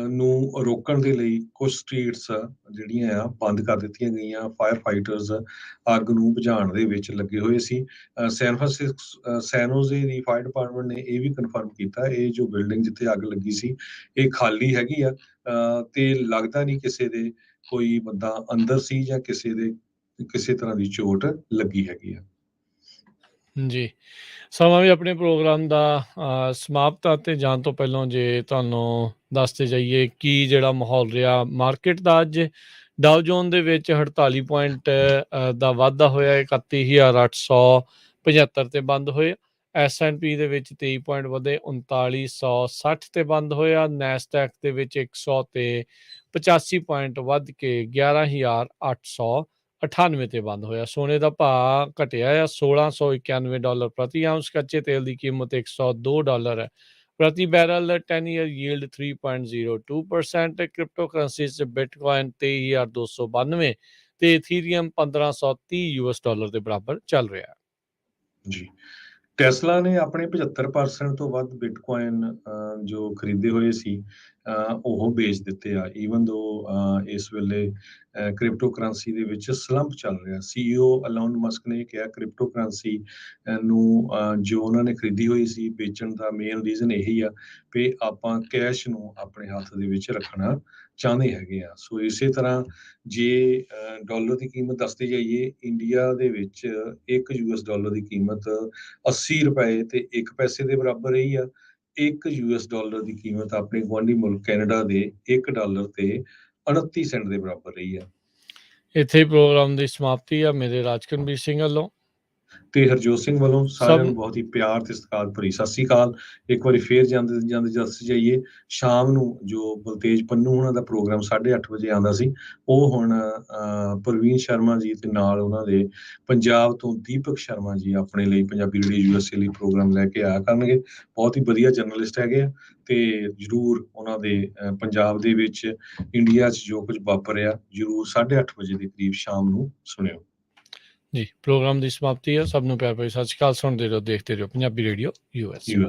ਨੂੰ ਰੋਕਣ ਦੇ ਲਈ ਕੁਝ ਸਟਰੀਟਸ ਜਿਹੜੀਆਂ ਆ ਬੰਦ ਕਰ ਦਿੱਤੀਆਂ ਗਈਆਂ। ਫਾਇਰ ਫਾਈਟਰਸ ਅੱਗ ਨੂੰ ਬੁਝਾਉਣ ਦੇ ਵਿੱਚ ਲੱਗੇ ਹੋਏ ਸੀ। ਸੈਨੋਜ਼ੇ ਦੀ ਫਾਇਰ ਡਿਪਾਰਟਮੈਂਟ ਨੇ ਇਹ ਵੀ ਕਨਫਰਮ ਕੀਤਾ ਇਹ ਜੋ ਬਿਲਡਿੰਗ ਜਿੱਥੇ ਅੱਗ ਲੱਗੀ ਸੀ ਇਹ ਖਾਲੀ ਹੈਗੀ ਆ ਤੇ ਲੱਗਦਾ ਨਹੀਂ ਕਿਸੇ ਦੇ ਕੋਈ ਬੰਦਾ ਅੰਦਰ ਸੀ ਜਾਂ ਕਿਸੇ ਤਰ੍ਹਾਂ ਦੀ ਚੋਟ ਲੱਗੀ ਹੈਗੀ ਆ। ਜੀ, ਸਮਾਂ ਵੀ ਆਪਣੇ ਪ੍ਰੋਗਰਾਮ ਦਾ ਸਮਾਪਤ ਆ ਤੇ ਜਾਣ ਤੋਂ ਪਹਿਲਾਂ ਜੇ ਤੁਹਾਨੂੰ ਦੱਸਦੇ ਜਾਈਏ ਕੀ ਜਿਹੜਾ ਮਾਹੌਲ ਰਿਹਾ ਮਾਰਕੀਟ ਦਾ। ਅੱਜ ਡਾਓ ਜੋਨ ਦੇ ਵਿੱਚ 48 ਪੁਆਇੰਟ ਦਾ ਵਾਧਾ ਹੋਇਆ, 31,875 ਤੇ ਬੰਦ ਹੋਏ। S&P ਦੇ ਵਿੱਚ 23 ਪੁਆਇੰਟ ਵਧੇ, 3960 ਤੇ ਬੰਦ ਹੋਇਆ। ਨੈਸਡੈਕ ਦੇ ਵਿੱਚ 100 ਤੇ 85 ਪੁਆਇੰਟ ਵੱਧ ਕੇ 11,898 ਤੇ ਬੰਦ ਹੋਇਆ। ਸੋਨੇ ਦਾ ਭਾਅ ਘਟਿਆ ਆ, $1691 ਪ੍ਰਤੀ ਆਉਂਸ। ਕੱਚੇ ਤੇਲ ਦੀ ਕੀਮਤ $102 ਹੈ ਪ੍ਰਤੀ barrel. 10 year yield 3.02%। Crypto currencies 'ਚ ਬਿਟਕੋਇਨ 23,292 ਤੇ ਇਥੀਰੀਅਮ $1530 ਦੇ ਬਰਾਬਰ ਚੱਲ ਰਿਹਾ ਹੈ। ਜੀ, ਟੈਸਲਾ ਨੇ ਆਪਣੇ 75% ਤੋਂ ਵੱਧ ਬਿਟਕੋਇਨ ਜੋ ਖਰੀਦੇ ਹੋਏ ਸੀ ਉਹ ਵੇਚ ਦਿੱਤੇ ਆ। ਈਵਨ ਦੋ ਇਸ ਵੇਲੇ ਕ੍ਰਿਪਟੋ ਕਰੰਸੀ ਦੇ ਵਿੱਚ ਸਲੰਪ ਚੱਲ ਰਿਹਾ। CEO ਐਲੋਨ ਮਸਕ ਨੇ ਕਿਹਾ ਕ੍ਰਿਪਟੋ ਕਰੰਸੀ ਨੂੰ ਜੋ ਉਹਨਾਂ ਨੇ ਖਰੀਦੀ ਹੋਈ ਸੀ ਵੇਚਣ ਦਾ ਮੇਨ ਰੀਜ਼ਨ ਇਹੀ ਆ ਵੀ ਆਪਾਂ ਕੈਸ਼ ਨੂੰ ਆਪਣੇ ਹੱਥ ਦੇ ਵਿੱਚ ਰੱਖਣਾ ਚਾਹੁੰਦੇ ਹੈਗੇ ਆ। ਸੋ ਇਸੇ ਤਰ੍ਹਾਂ ਜੇ ਡਾਲਰ ਦੀ ਕੀਮਤ ਦੱਸਦੇ ਜਾਈਏ, ਇੰਡੀਆ ਦੇ ਵਿੱਚ $1 ਦੀ ਕੀਮਤ 80 ਰੁਪਏ ਤੇ 1 ਪੈਸੇ ਦੇ ਬਰਾਬਰ ਰਹੀ ਆ। $1 ਦੀ ਕੀਮਤ ਆਪਣੇ ਗੁਆਂਢੀ ਮੁਲਕ ਕੈਨੇਡਾ ਦੇ $1 ਤੇ 29 ਸੈਂਟ ਦੇ ਬਰਾਬਰ ਰਹੀ ਆ। ਇੱਥੇ ਪ੍ਰੋਗਰਾਮ ਦੀ ਸਮਾਪਤੀ ਆ। ਮੇਰੇ ਰਾਜਕਨਵੀਰ ਸਿੰਘ ਵੱਲੋਂ ਤੇ ਹਰਜੋਤ ਸਿੰਘ ਵੱਲੋਂ ਸਾਰਿਆਂ ਨੂੰ ਬਹੁਤ ਹੀ ਪਿਆਰ ਤੇ ਸਤਿਕਾਰ ਭਰੀ ਸਤਿ ਸ੍ਰੀ ਅਕਾਲ। ਇੱਕ ਵਾਰੀ ਫੇਰ ਜਾਂਦੇ ਦੱਸ ਜਾਈਏ, ਸ਼ਾਮ ਨੂੰ ਜੋ ਬਲਤੇਜ ਪੰਨੂ ਉਹਨਾਂ ਦਾ ਪ੍ਰੋਗਰਾਮ 8:30 ਵਜੇ ਆਉਂਦਾ ਸੀ ਉਹ ਹੁਣ ਪ੍ਰਵੀਨ ਸ਼ਰਮਾ ਜੀ ਤੇ ਨਾਲ ਉਹਨਾਂ ਦੇ ਪੰਜਾਬ ਤੋਂ ਦੀਪਕ ਸ਼ਰਮਾ ਜੀ ਆਪਣੇ ਲਈ ਪੰਜਾਬੀ ਰੇਡੀਓ USA ਲਈ ਪ੍ਰੋਗਰਾਮ ਲੈ ਕੇ ਆਇਆ ਕਰਨਗੇ। ਬਹੁਤ ਹੀ ਵਧੀਆ ਜਰਨਲਿਸਟ ਹੈਗੇ ਆ ਤੇ ਜ਼ਰੂਰ ਉਹਨਾਂ ਦੇ ਪੰਜਾਬ ਦੇ ਵਿੱਚ ਇੰਡੀਆ 'ਚ ਜੋ ਕੁਝ ਵਾਪਰਿਆ ਜ਼ਰੂਰ 8:30 ਵਜੇ ਦੇ ਕਰੀਬ ਸ਼ਾਮ ਨੂੰ ਸੁਣਿਓ। ਜੀ, ਪ੍ਰੋਗਰਾਮ ਦੀ ਸਮਾਪਤੀ ਹੈ। ਸਭ ਨੂੰ ਪਿਆਰ ਭਰੀ ਸਤਿ ਸ਼੍ਰੀ ਅਕਾਲ। ਸੁਣਦੇ ਰਹੋ, ਦੇਖਦੇ ਰਹੋ ਪੰਜਾਬੀ ਰੇਡੀਓ USA।